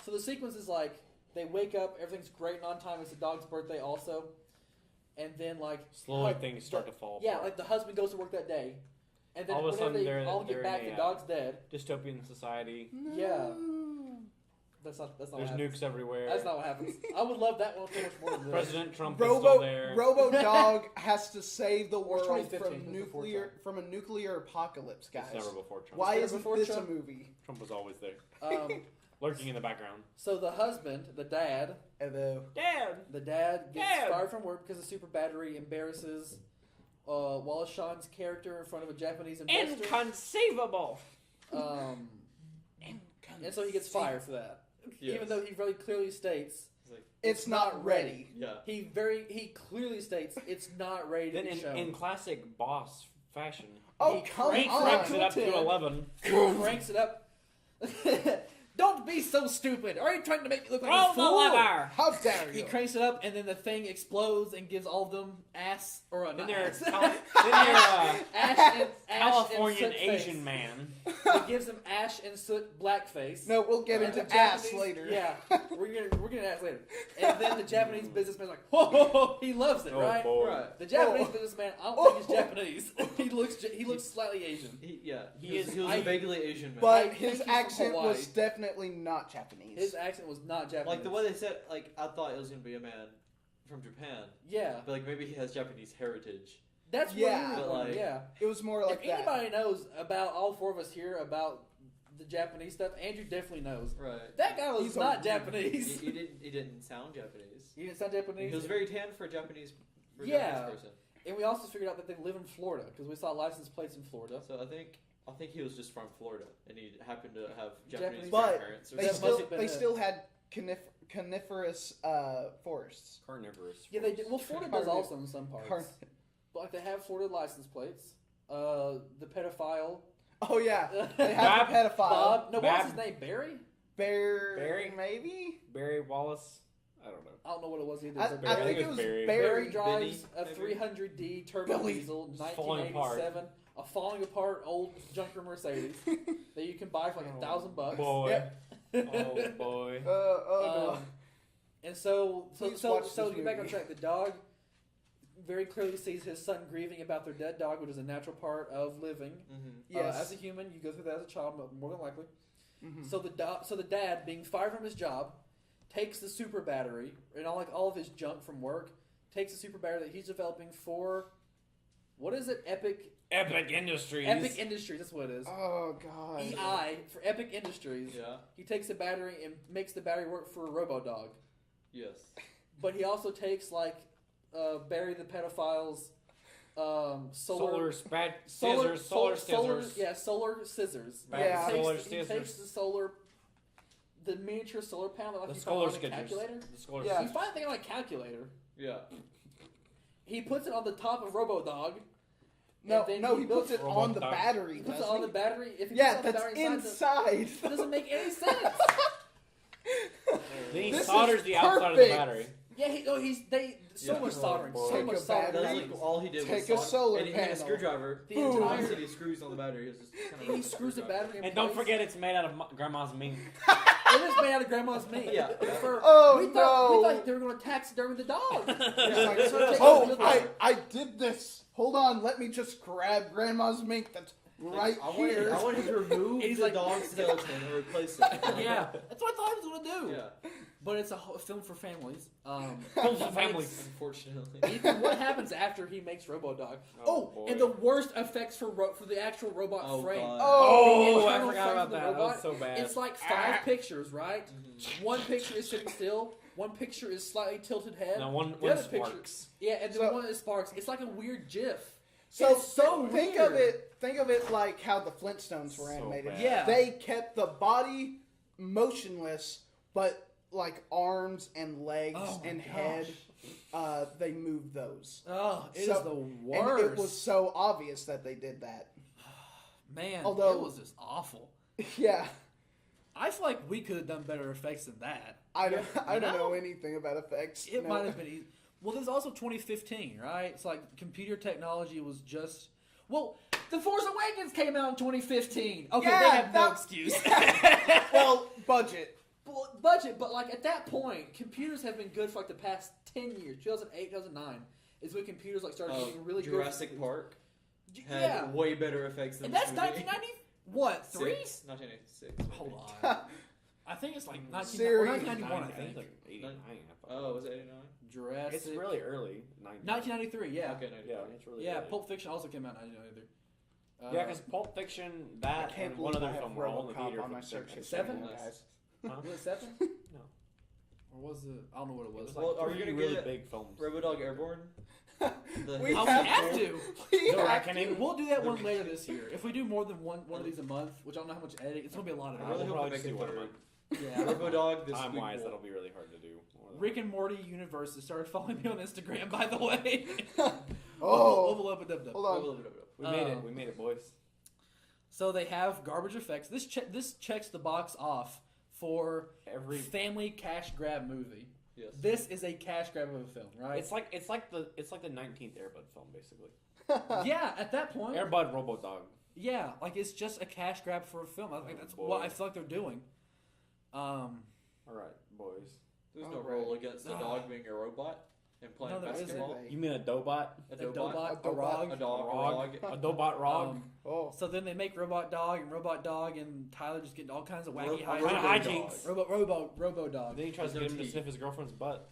So the sequence is like they wake up, everything's great and on time. It's the dog's birthday also, and then like Slowly hug- things start to fall Yeah, apart. like the husband goes to work that day, and then All of a whenever sudden they all they're get back, in the a, dog's dead. Dystopian society. Yeah. That's not. There's what happens. nukes everywhere. That's not what happens. I would love that one so much more than this. President Trump is still there. Robo-Dog has to save the Or world 2015, before from a nuclear apocalypse, guys. It's never before Trump. Why Never isn't before this Trump? a movie? Trump was always there, Um, lurking in the background. so the husband, the dad, Hello. Dad. gets Dad! fired from work because the super battery embarrasses Wallace Shawn's character in front of a Japanese investor. Inconceivable. Um, and so he gets fired for that, Yes. even though he very clearly states It's like, It's not ready. yeah. he clearly states it's not ready to Then be shown. in classic boss fashion, Oh, He come cranks on. cranks it up to 10. 11. Cranks it up. Don't be so stupid. Are you trying to make me look like a Roll the fool? lever. How dare He you? cranks it up, and then the thing explodes and gives all of them ass or Then not they're ass. ash and Californian Californian soot Asian face. man. It gives them ash and soot blackface. No, we'll get And into the ass Japanese- later. Yeah, we're gonna ass later. And then the Japanese businessman's like, whoa, he loves it, Oh right? boy. Right. The Japanese Oh. businessman, I don't Oh. think he's Japanese. he looks slightly Asian. He He was, is- he was I- a vaguely Asian man. I But think his he's from accent Hawaii. was definitely not Japanese. His accent was not Japanese. Like the way they said, like I thought it was gonna be a man from Japan, Yeah, but like maybe he has Japanese heritage. that's Yeah. what he was But, like, like- yeah. It was more like If that. anybody knows about all four of us here about the Japanese stuff, Andrew definitely knows. Right. That guy was He's a not weird- Japanese. He didn't sound Japanese. He didn't sound Japanese. He was very tan for a Japanese. Yeah. Japanese person. And we also figured out that they live in Florida because we saw license plates in Florida. So I think he was just from Florida, and he happened to have Japanese- Japanese But grandparents. Or They That something. must still have been they it. still had coniferous forests. Carnivorous. Yeah, they did. Well, Florida does Carni- also in some parts. Car- But like they have Florida license plates. The pedophile. Oh yeah, they have the pedophile. Bob. No, what was Bab- his name? Barry? Barry, maybe. Barry Wallace. I don't know. I don't know what it was either. I, So I Barry. think it was Barry. Barry Barry. drives Benny, a maybe? 300D turbo Billy. diesel, It's falling apart. 1987, a falling apart old junker Mercedes that you can buy for like $1,000. Boy. Yep. Oh boy. Oh And so Please so watch to this get back on movie. track, the dog very clearly sees his son grieving about their dead dog, which is a natural part of living. Mm-hmm. Yes. As a human, you go through that as a child, more than likely. Mhm. So the dad, being fired from his job, takes the super battery and all of his junk from work, takes a super battery that he's developing for, what is it? Epic Industries. Epic Industries, that's what it is. Oh god. EI for Epic Industries. Yeah. He takes the battery and makes the battery work for Robo-Dog. Yes. But he also takes like Barry the pedophile's solar scissors. Yeah, solar scissors. Yeah. He takes the miniature solar panel like The you solar find on a calculator. The solar Yeah. You find a thing on a calculator. Yeah. He puts it on the top of Robo-Dog. No, and then no, he puts it Robot on the dog. battery. He puts it doesn't on the he? battery. If he Yeah, puts it on the that's battery inside. it doesn't make any sense. Then he This solders is the outside of the perfect. battery. Yeah, so Yeah. much soldering. Boy. So Take much a soldering. battery, That's like all he did Take was a solar and he had a panel. screwdriver. The Boom. entire Obviously, he screws on the battery. It's just kind of he screws the battery in And place. don't forget, it's made out of Grandma's mink. It is made out of Grandma's meat. Yeah. Oh, we no. thought they were going to taxidermy the dog. It's like, So take oh, the dog. I did this. Hold on, let me just grab Grandma's mink that's right here. I wanted to remove He's the like- dog's skeleton and replace it. Yeah, that's what I thought he was going to do. Yeah. But it's a film for families. Film for families. Unfortunately. Ethan, what happens after he makes Robo-Dog? Oh, Oh, boy. and the worst effects for the actual robot Oh, frame. God. Oh, Oh, I internal forgot frame about of the that. That robot, was so bad. It's like 5 pictures, right? One picture is sitting still. One picture is slightly tilted head. No, one the other sparks. picture, yeah, and then So- one is sparks. It's like a weird GIF. So, It's so think weird. of it like how the Flintstones were So animated. bad. Yeah. They kept the body motionless, but like arms and legs Oh my and gosh. head, they moved those. Oh, it is So- the And worst. it was so obvious that they did that. Man, Although- it was just awful. Yeah, I feel like we could have done better effects than that. I don't No. know anything about effects. It No. might have been easy. Well, this is also 2015, right? It's like computer technology was just. Well, The Force Awakens came out in 2015. Okay, Yeah, they have no that- excuse. Well, budget. Well, budget, but like at that point, computers have been good for like the past 10 years. 2008, 2009 is when computers like started getting really Jurassic good. Park had Yeah, way better effects than and this that's movie. 1990. What? 3? 1986. Hold on. I think it's like Siri. 1991. I think. Like 89, I thought. Oh, was it 89? Jurassic. It's really early. 1993. Yeah. Okay, 93. Yeah, it's really Yeah. early. Pulp Fiction also came out in 1993. Yeah, because Pulp Fiction, that, I can't and one believe I other have film were all in the RoboCop theater on for my the search same history, Seven? time. guys. Huh? Was it 7? No. Or was it? I don't know what it It was. was Well, like are we three gonna really get big films. Robo-Dog Airborne? We Oh, we have have to. to. We The have Reckoning. to. We'll do that one later this year. If we do more than one of these a month, which I don't know how much editing, it's gonna be a lot of I I really editing. will hope probably they just do make one a a third. month. Yeah. Robo-Dog, the Time squeak wise, bowl. that'll be really hard to do. Rick and Morty universe has started following me on Instagram, by the way. Oh, Hold hold on. We made it. We made it, boys. So they have garbage effects. This checks the box off for Every family cash grab movie. Yes. This is a cash grab of a film, right? it's like the 19th Airbud film, basically. Yeah, at that point. Airbud Robo-Dog. Yeah, like it's just a cash grab for a film. I think that's boy. what I feel like they're doing. All right, boys. There's no Alright. role against the dog being a robot and playing No, there isn't. basketball. You mean a Dobot? A A Dobot. Dobot, a Rog. A dog. Rog. A rog. A Dobot Rog. Oh, So then they make Robot Dog and Tyler just getting all kinds of wacky Ro- hijinks. Robo-Dog. Robo Dog. Then he tries to There's get no him to teeth. sniff his girlfriend's butt.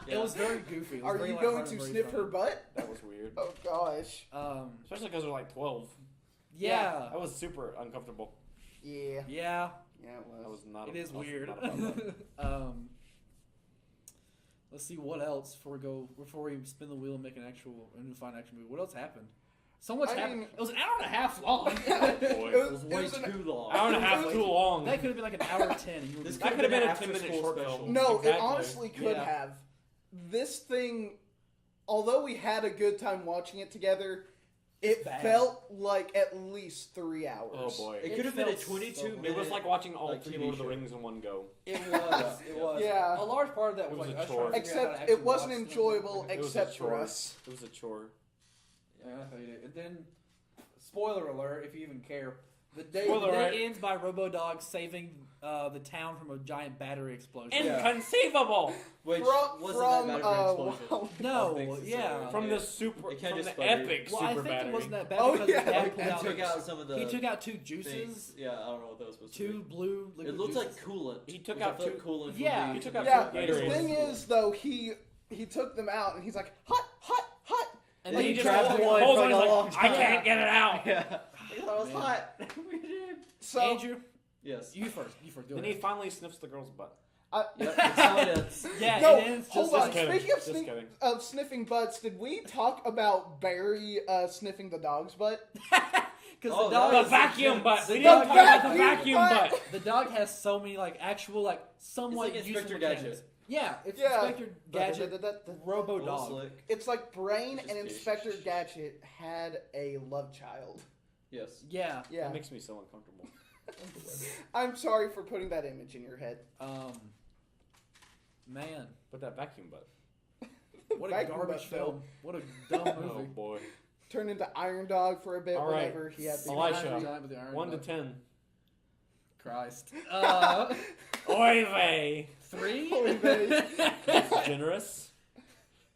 It was very goofy. It was are very you lighthearted going and to very sniff funny. her butt? That was weird. Oh gosh. Especially because they're like 12. Yeah. That was super uncomfortable. Yeah. Yeah. Yeah, it That was. was not. It is I was weird. not about that. Let's see what else before we spin the wheel and make a new fine action movie. What else happened? So much I happened. mean- It was an hour and a half long. Boy. It was way it was an- too long. Hour and a half too long. That could have been like an hour 10. And you This would That could've could have been a after 10-minute school short special. film. No, Exactly. it honestly could Yeah. have. This thing, although we had a good time watching it together, it bad. felt like at least 3 hours. Oh boy. It could have been a felt so 22-minute. It was like watching all like 3 TV Lord of the show. Rings in one go. It was. It was. Yeah. A large part of that It was was like a us trying chore. to figure out how to Except actually it wasn't watch enjoyable It was a except for chore. us. It was a chore. Yeah, I hate it. And then, spoiler alert, if you even care, the day Spoiler alert. ends by Robo-Dog saving the town from a giant battery explosion. Inconceivable! Which From- wasn't from, that bad of an explosion. well, No, Thanks to yeah. Sarah. From the super, It kinda from the sputtered. epic Well, I super think battery. it wasn't that bad Oh, because yeah. the dad Like, pulled He out. took out some of the He took out 2 things. juices, Yeah, I don't know what that was supposed to 2 be. blue liquid It looks juices. like coolant. He took which I out felt two- coolant. Yeah. would be- He took out Yeah, two the Gatorades. thing is, though, he he took them out, and he's like, hot, hot, hot. And Then then he he grabbed just one holds for on, like he's a like, long time. I can't get it out. Yeah. I thought it was Man. hot. We did. So Andrew, Yes. you first. You first. Go Then he ahead. finally sniffs the girl's butt. Yep, that's how it is. Yeah, no, it ends hold just on. kidding. Speaking of, Just kidding. of sniffing butts, did we talk about Barry sniffing the dog's butt? because Oh, the dog that The was vacuum butt. The We dog- didn't talk about the the vacuum vacuum butt. The dog has so many like actual like somewhat It's like useful Inspector mechanics. Gadget. Yeah, it's Yeah. Inspector Gadget, Robo-Dog. Slick. It's like Brain Just and fish. Inspector Gadget had a love child. Yes. Yeah. Yeah. That makes me so uncomfortable. I'm sorry for putting that image in your head. Man, But that vacuum butt. what a Vacuum garbage butt film. What a dumb Oh movie. boy. Turned into Iron Dog for a bit All right. whenever he had the Elisha. Iron Giant with the Iron 1 to Dog. 10. Christ. Oy vey. 3? Oy vey. That's generous.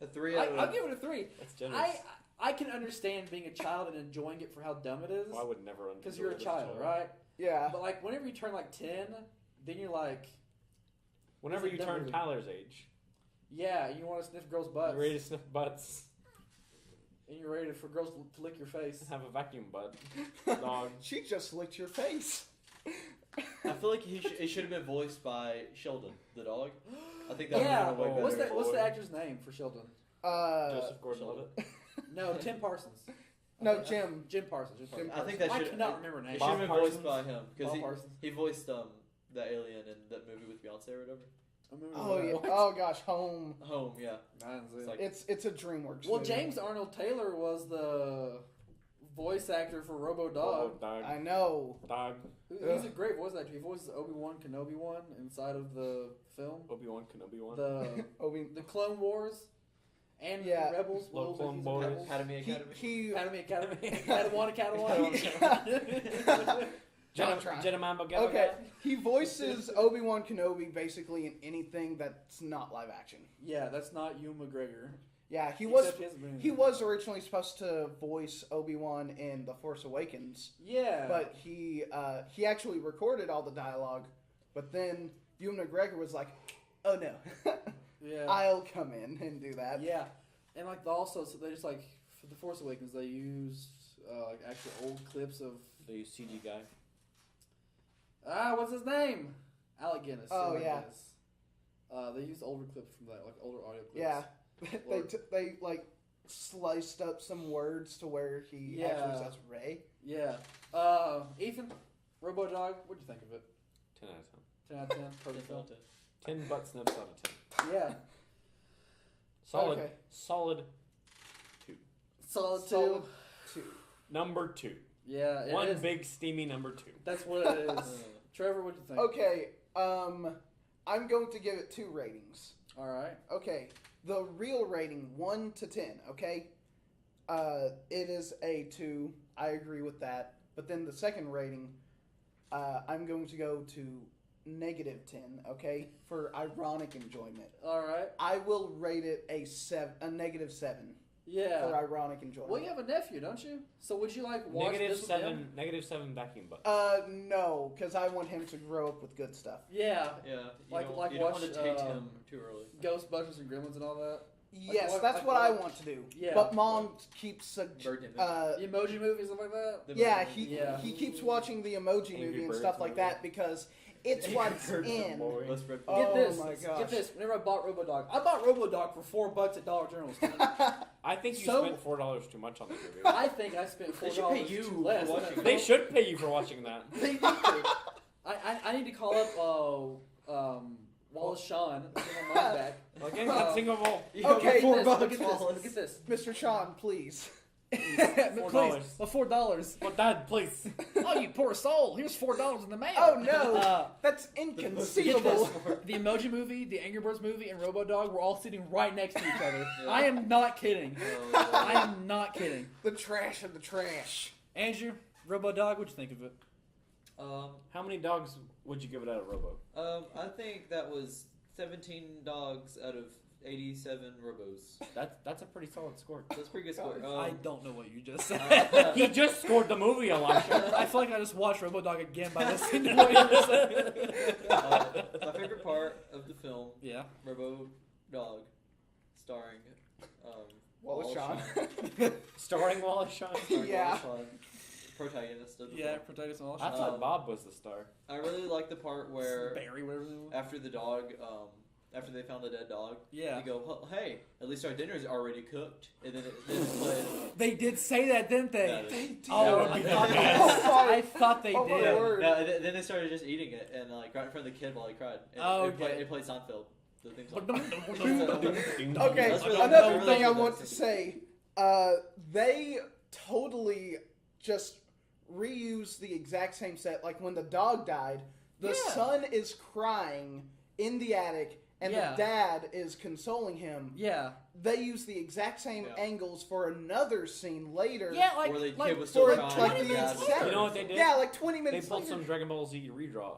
A 3 out of I'll give it a 3. That's generous. I can understand being a child and enjoying it for how dumb it is. Well, I would never understand. Because you're a child, right? Yeah. But like whenever you turn like 10, then you're like, Whenever It's a you dumb turn movie. Tyler's age, yeah, you want to sniff girls' butts. you're ready to sniff butts And you're ready for girls to lick your face. and have a vacuum butt. Dog. She just licked your face. I feel like it should have been voiced by Sheldon, the dog. I think that Yeah. would have been a way What's better. that? What's the actor's name for Sheldon? Joseph Gordon-Levitt. No, Tim Parsons. No, Jim. Jim Parsons. Jim Parsons. I think that I should. cannot remember names. It Bob should have been voiced Parsons? by him because Bob Parsons. he voiced the alien in that movie with Beyonce or whatever. I remember Oh that. yeah. What? Oh gosh, Home. Home, yeah. I didn't see It's it. like- It's a DreamWorks. Well, movie. James Arnold Taylor was the voice actor for Oh, Robo-Dog. dog. I know. Dog. He's a great voice actor. He voices Obi-Wan Kenobi one inside of the film. Obi-Wan Kenobi one. The Clone Wars and Yeah. the Rebels. Little Will Clone Dickies Boys. and Rebels. Academy. He Academy. Padawan. Jedi okay. He voices Obi-Wan Kenobi basically in anything that's not live action. Yeah, that's not Ewan McGregor. Yeah, he Except he hasn't been in he it. was originally supposed to voice Obi-Wan in The Force Awakens, Yeah. but he actually recorded all the dialogue, but then Ewan McGregor was like, "Oh no, yeah. I'll come in and do that." Yeah, and like also, so they just like for the Force Awakens, they used like actual old clips of The CG guy. what's his name? Alec Guinness. Oh, Alec yeah. Guinness. They used older clips from that, like older audio clips. Yeah, they Or- they like sliced up some words to where he Yeah. actually says Ray. Yeah. Ethan, Robo-Dog, what'd you think of it? 10 out of 10 out of 10. Perfect film. 10. 10 butt snips out of 10. Yeah. Solid. Okay. Solid 2. Solid 2. Solid 2. Number 2. Yeah. it One is. big steamy number 2. That's what it is. Trevor, what'd you think? Okay, I'm going to give it 2 ratings. All right. Okay, the real rating 1 to 10. Okay, it is a 2. I agree with that. But then the second rating, I'm going to go to negative 10. Okay, for ironic enjoyment. All right. I will rate it a negative 7 for Yeah. ironic enjoyment. Well, you have a nephew, don't you? So would you like watch Negative this with him? 7. Negative 7 vacuum butt. No, because I want him to grow up with good stuff. Yeah. Yeah. Like- You like don't want watch, to take him too early. Ghostbusters and Gremlins and all that. Yes, what- that's like what I what- want to do. Yeah. But mom keeps Bird image. The Emoji Movie, stuff like that. The yeah, movie. he keeps watching the Emoji Angry Movie and Birds stuff like movie. that because it's what's in. Let's rip- Oh, Get this. my gosh. Get this. Whenever I bought Robo-Dog, I bought Robo-Dog for $4 at Dollar General. I think you So- spent $4 too much on this movie. I think I spent $4 They should pay you too less. for watching They should pay you for watching that. They need to. I need to call up Wallace Shawn to get my money back. Again, that's singable. You owe me Okay, $4 Look at this. Wallace. Look at this. Mr. Sean, please. Please, $4. But Dad, please. Oh, you poor soul! Here's $4 in the mail. Oh no, Uh, that's Get inconceivable. this. The Emoji Movie, the Angry Birds movie, and Robo-Dog were all sitting right next to each other. Yeah. I am not kidding. Oh, I am not kidding. The trash of the trash. Andrew, Robo-Dog, what'd you think of it? How many dogs would you give it out of Robo? I think that was 17 dogs out of 87 robos. That's a pretty solid score. That's a pretty good score. I don't know what you just said. He just scored the movie, Elisha. I feel like I just watched Robo-Dog again by listening to what you just said. My favorite part of the film, Yeah. Robo-Dog, starring Wallace Shawn. Starring Wallace Shawn. Yeah. Wallace Shawn, protagonist of the Yeah, film. protagonist and all I that. thought Bob was the star. I really like the part where Barry, whatever his name was. after the dog, after they found the dead dog, Yeah. they go, "Oh, hey, at least our dinner's already cooked," and then it played. They did say that, didn't they? Yeah, They did. Oh, Yeah, I yeah. thought, Yeah. I thought they Oh, my did. word. No, then they started just eating it and like right in front of the kid while he cried. And Oh, it okay. played Seinfeld. The theme song. Okay, That's really- another that's thing I really want good. to say, they totally just reuse the exact same set. Like when the dog died, the Yeah. son is crying in the attic, and Yeah. the dad is consoling him. Yeah. They use the exact same Yeah. angles for another scene later. Yeah, like, Where the like kid was still for crying. like and the dad was exact- there. You know what they did? Yeah, like 20 They minutes pulled later. some Dragon Ball Z redraws.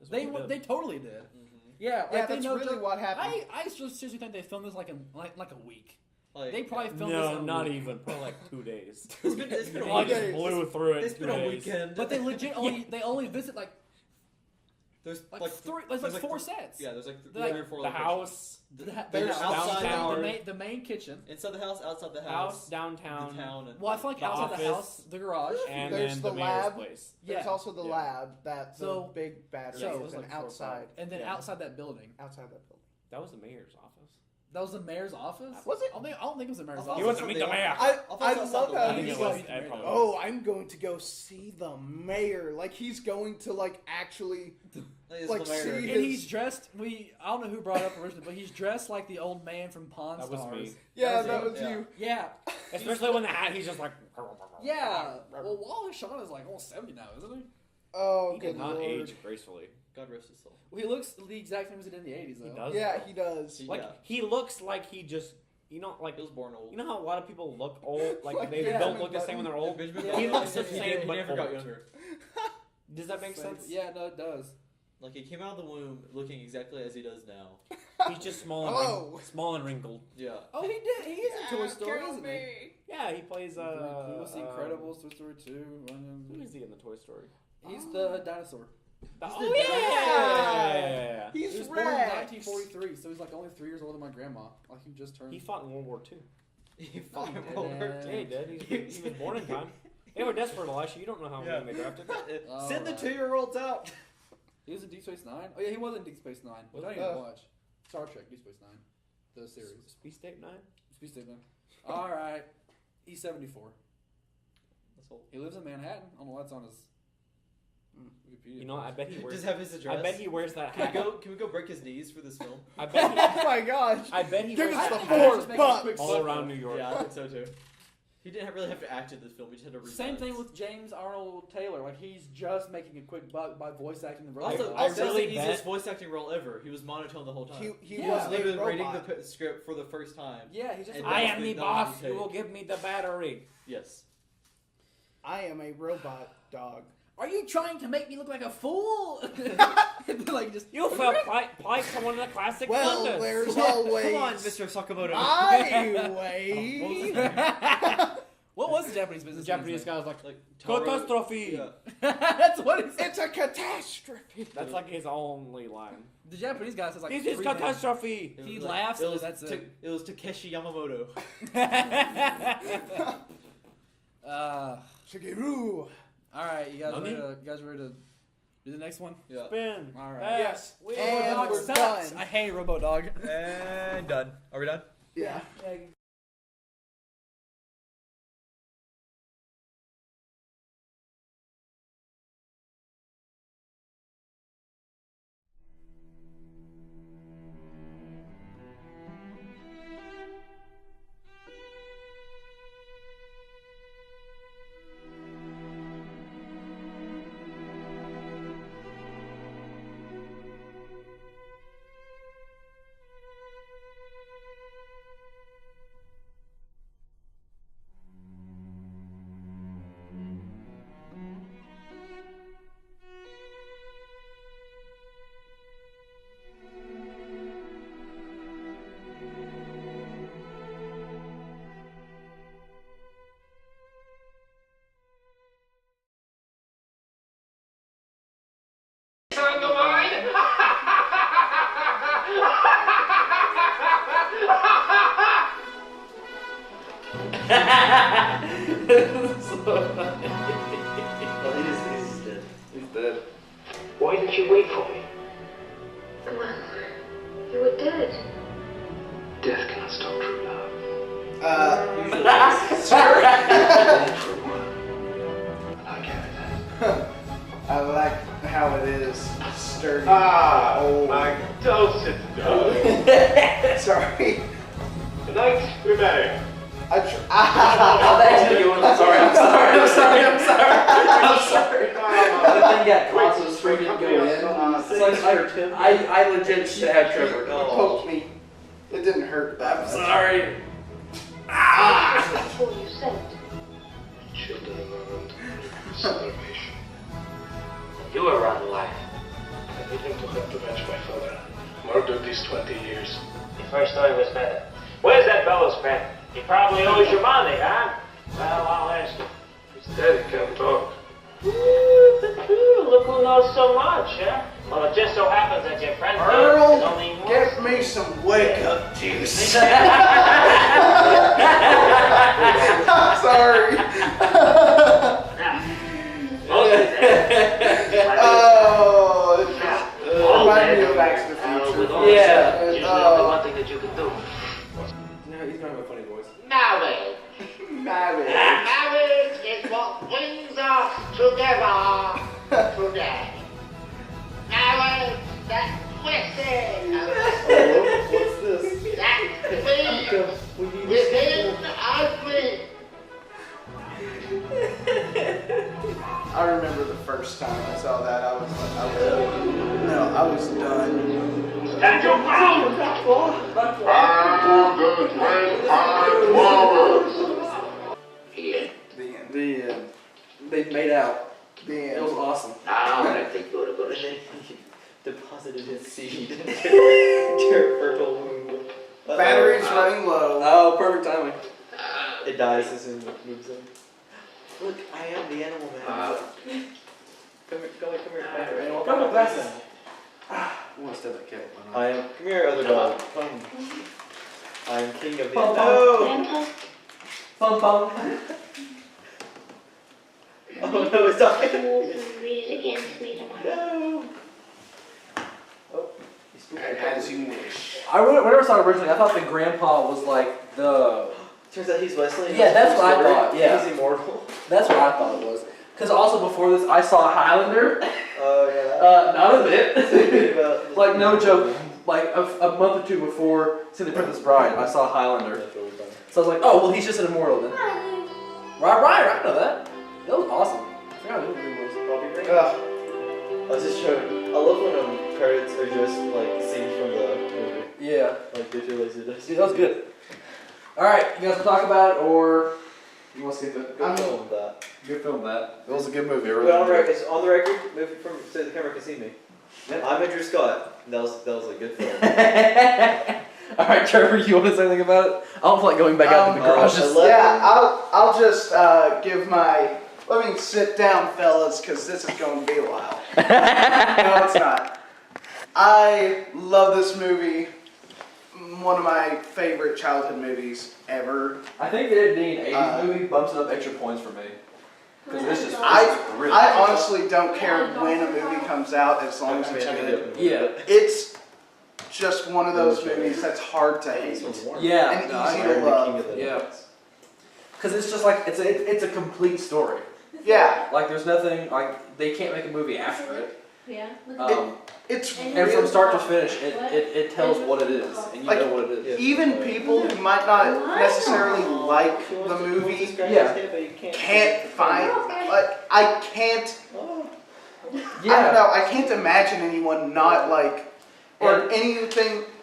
Is what they did. they totally did. Mhm. Yeah, like Yeah, they that's know really what happened. I seriously think they filmed this like a week. Like, They probably filmed this No, in a not week. even. Probably like 2 days. it's been a I week. just days. blew through it. It's in been 2 a days. weekend. But they legit only visit like there's three, there's like four th- sets. Yeah, there's like Like, 3 or 4 The locations. house, There's outside downtown, the main kitchen. inside the house, outside the house, house, downtown, the town, and Well, I feel like The outside the office. house, the garage. and There's then the the mayor's lab. place. There's Yeah. also the Yeah. lab that the So- big battery so- is like an 4 or 5. outside. And then Yeah. outside that building, Outside that building. That was the mayor's office. that was the mayor's office. Was it? I don't think it was the mayor's I thought office. He wants to meet the mayor. I thought I it was love outside how the I think he's it was. like, I probably oh, I'm going to go see the mayor. Like he's going to like actually. It's like, the mayor. see- And he's dressed. I don't know who brought it up originally, but he's dressed like the old man from Pawn That Stars. was me. Yeah, That that was was you. you. Yeah, Especially when the hat, he's just like. yeah. Well, Wallace Shawn is like almost 70 now, isn't he? Oh, He good did not lord. age gracefully. God rest his soul. Well, he looks the exact same as he did in the 80s, though. He does. Yeah, he does. Like Yeah. he looks like he just, like He was born old. you know how a lot of people look old, like, Like they Benjamin don't look the same when they're Yeah, old. Benjamin Yeah. Button, He looks the he same, but never got old. younger. Does that make sense? Yeah, no, it does. Like he came out of the womb looking exactly as he does now. He's just small and Oh. small and wrinkled. Yeah. Oh, he did. He is in Toy Story, isn't he? Yeah, he plays. What's the Incredibles, Toy Story 2? Who is he in the Toy Story? He's the dinosaur. Oh yeah! He He's was born in Rex. 1943, so he's like only 3 years older than my grandma. Like he just turned. He fought in World War II. He fought he him didn't. over. Yeah, he did. He was born in time. They were desperate, Elisha. You don't know how Yeah. many they drafted. Oh, Send the right. 2-year-olds out. He was in Deep Space Nine. Oh yeah, he was in Deep Space Nine. But I didn't even watch Star Trek Deep Space Nine, the series. Space Tape 9? Space Station. All right, he's 74. That's old. He lives in Manhattan. I don't know what's on his Wikipedia. You know, I bet he wears. Just have his address. I bet he wears that Can hat. we go break his knees for this film? I bet. Oh my gosh. I bet he Give wears us that the hat four Just make a bucks. quick all buck. around New York. Yeah, I think so too. He didn't really have to act in this film. We just had to read Same thing lines. with James Arnold Taylor. Like he's just making a quick buck by voice acting the Also, robot. I also really the easiest bet- voice acting role ever. He was monotone the whole time. He Yeah. was literally a reading robot. the script for the first time. Yeah, he's just. And I that's am the the boss. donkey You will take. give me the battery. Yes. I am a robot dog. Are you trying to make me look like a fool? Like just. You fell plight to one of the classic Well, wonders. there's Come always. on, Mr. Sakamoto. I wait. What was the Japanese business? The Japanese guy was like, Like Taro- catastrophe. Yeah. That's what he said. It's a catastrophe. That's like his only line. The Japanese guy says like. This is 3 things. catastrophe. It He was laughs, It and was, that's it. It was Takeshi Yamamoto. Shigeru. All right, you guys Nani? ready to do the next one? Yeah. Spin. All right. Yes. We And Robo-Dog we're sucks. done. I hate Robo-Dog. And done. Are we done? Yeah. didn't you wait for me? Well, you were dead. Death cannot stop true love. Sorry. For a while. I like it. I like how it is sturdy. Oh, my dulcet dog. Sorry. Good night, we're married. I'm Actually, I'm sorry. I'm sorry. The thing got caught, so the spring didn't go in. It's like I legit should have Trevor. It poked me. It didn't hurt that I'm much. sorry. Before you said it. Children around. Salvation. You were run life. Everything to help to avenge my father. Murdered these 20 years. The first story was better. Where's that bellows pen? He probably owes you money, huh? Well, I'll ask him. His daddy can't talk. Look who knows so much, huh? Well, it just so happens that your friend Earl, is only one. get me some wake-up juice. I'm sorry. Most of them. Oh, it just reminded me of Back to the Future. Yeah. There's only one thing that you can do. No, he's gonna have a funny voice. Marriage. Marriage. Marriage is what brings us together today. Marriage that twisted. What's this? That beat within us beat. I remember the first time I saw that. I was done. Stand your ground. The they made out. The It end. was awesome. I don't think you're gonna see. Deposited his seed into your fertile womb. Battery's running low. Oh, perfect timing. It dies as soon as it moves in. Look, I am the animal man. Come here, Panther. Animal. Come with glasses. I want to step that cat. I am. Come here, other dog. Come. I am king of the. Pum, No. Grandpa? Pum pum. Oh no, it's talking. You will read it again to me tomorrow. No. Oh, he's spooked. As you wish. Whenever I saw it originally, I thought the grandpa was like the. Turns out he's Wesley. Yeah, that's what I thought, yeah. He's immortal. That's what I thought it was. Because also before this, I saw Highlander. Oh yeah. Not a bit. About- Like no joke. Like a month or two before seeing The Princess Bride, I saw Highlander. That's really funny. So I was like, oh well, he's just an immortal then. Right. I know that. That was awesome. I forgot what movie it was. Bobby Ring. Ugh. I was just showing. I love when credits are just like scenes from the movie. Yeah. Like visualized. See, that was good. All right, you guys want to talk about it, or you want to skip it? Good film that. Good film that. It was a good movie. I really But on the enjoyed record, movie from so the camera can see me. Yeah. I'm Andrew Scott. That was a good film. it. All right, Trevor, you want to say anything about it? I don't feel like going back out to the garage. Yeah, I'll just give my. Let me sit down, fellas, because this is going to be a while. No, it's not. I love this movie. One of my favorite childhood movies ever. I think that it being an 80s Uh, movie bumps it up extra points for me. Because this is I really honestly don't care when a movie comes out as long as it's good. Yeah. It's just one of those movies that's hard to hate. Yeah. And no, I easy agree. to love. Yeah. Because it's just like, it's a complete story. Yeah, Like, there's nothing, like, they can't make a movie after it. Yeah. it's And from start to finish, it tells what it is, and you Like, know what it is. even people who might not necessarily like the movie Yeah. can't find I can't Yeah. I don't know, I can't imagine anyone not like or anyone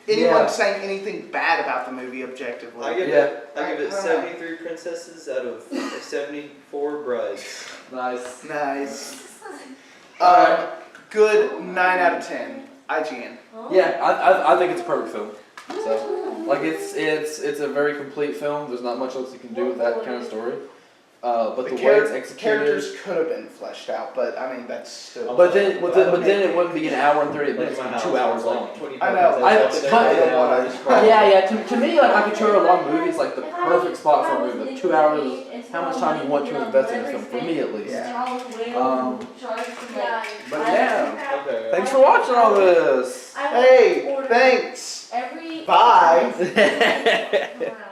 Yeah. saying anything bad about the movie objectively. I give Yeah. it. I give it 73 princesses out of 74 brides. Nice. Nice. Alright. Good 9 out of 10. IGN. Yeah, I think it's a perfect film. So, like, it's a very complete film. There's not much else you can do with that kind of story. But the way it's executed. Characters could have been fleshed out, but I mean that's still. But then it wouldn't be an hour and 30 minutes. It'd be 2 hours long. I know. Yeah. To me, like a 2 hour long movie is like the perfect spot for a movie. Like 2 hours is how much time you want to invest in a film. For me, at least. Yeah. But yeah. Okay. Thanks for watching all this. Hey, thanks. Every Bye. Come around.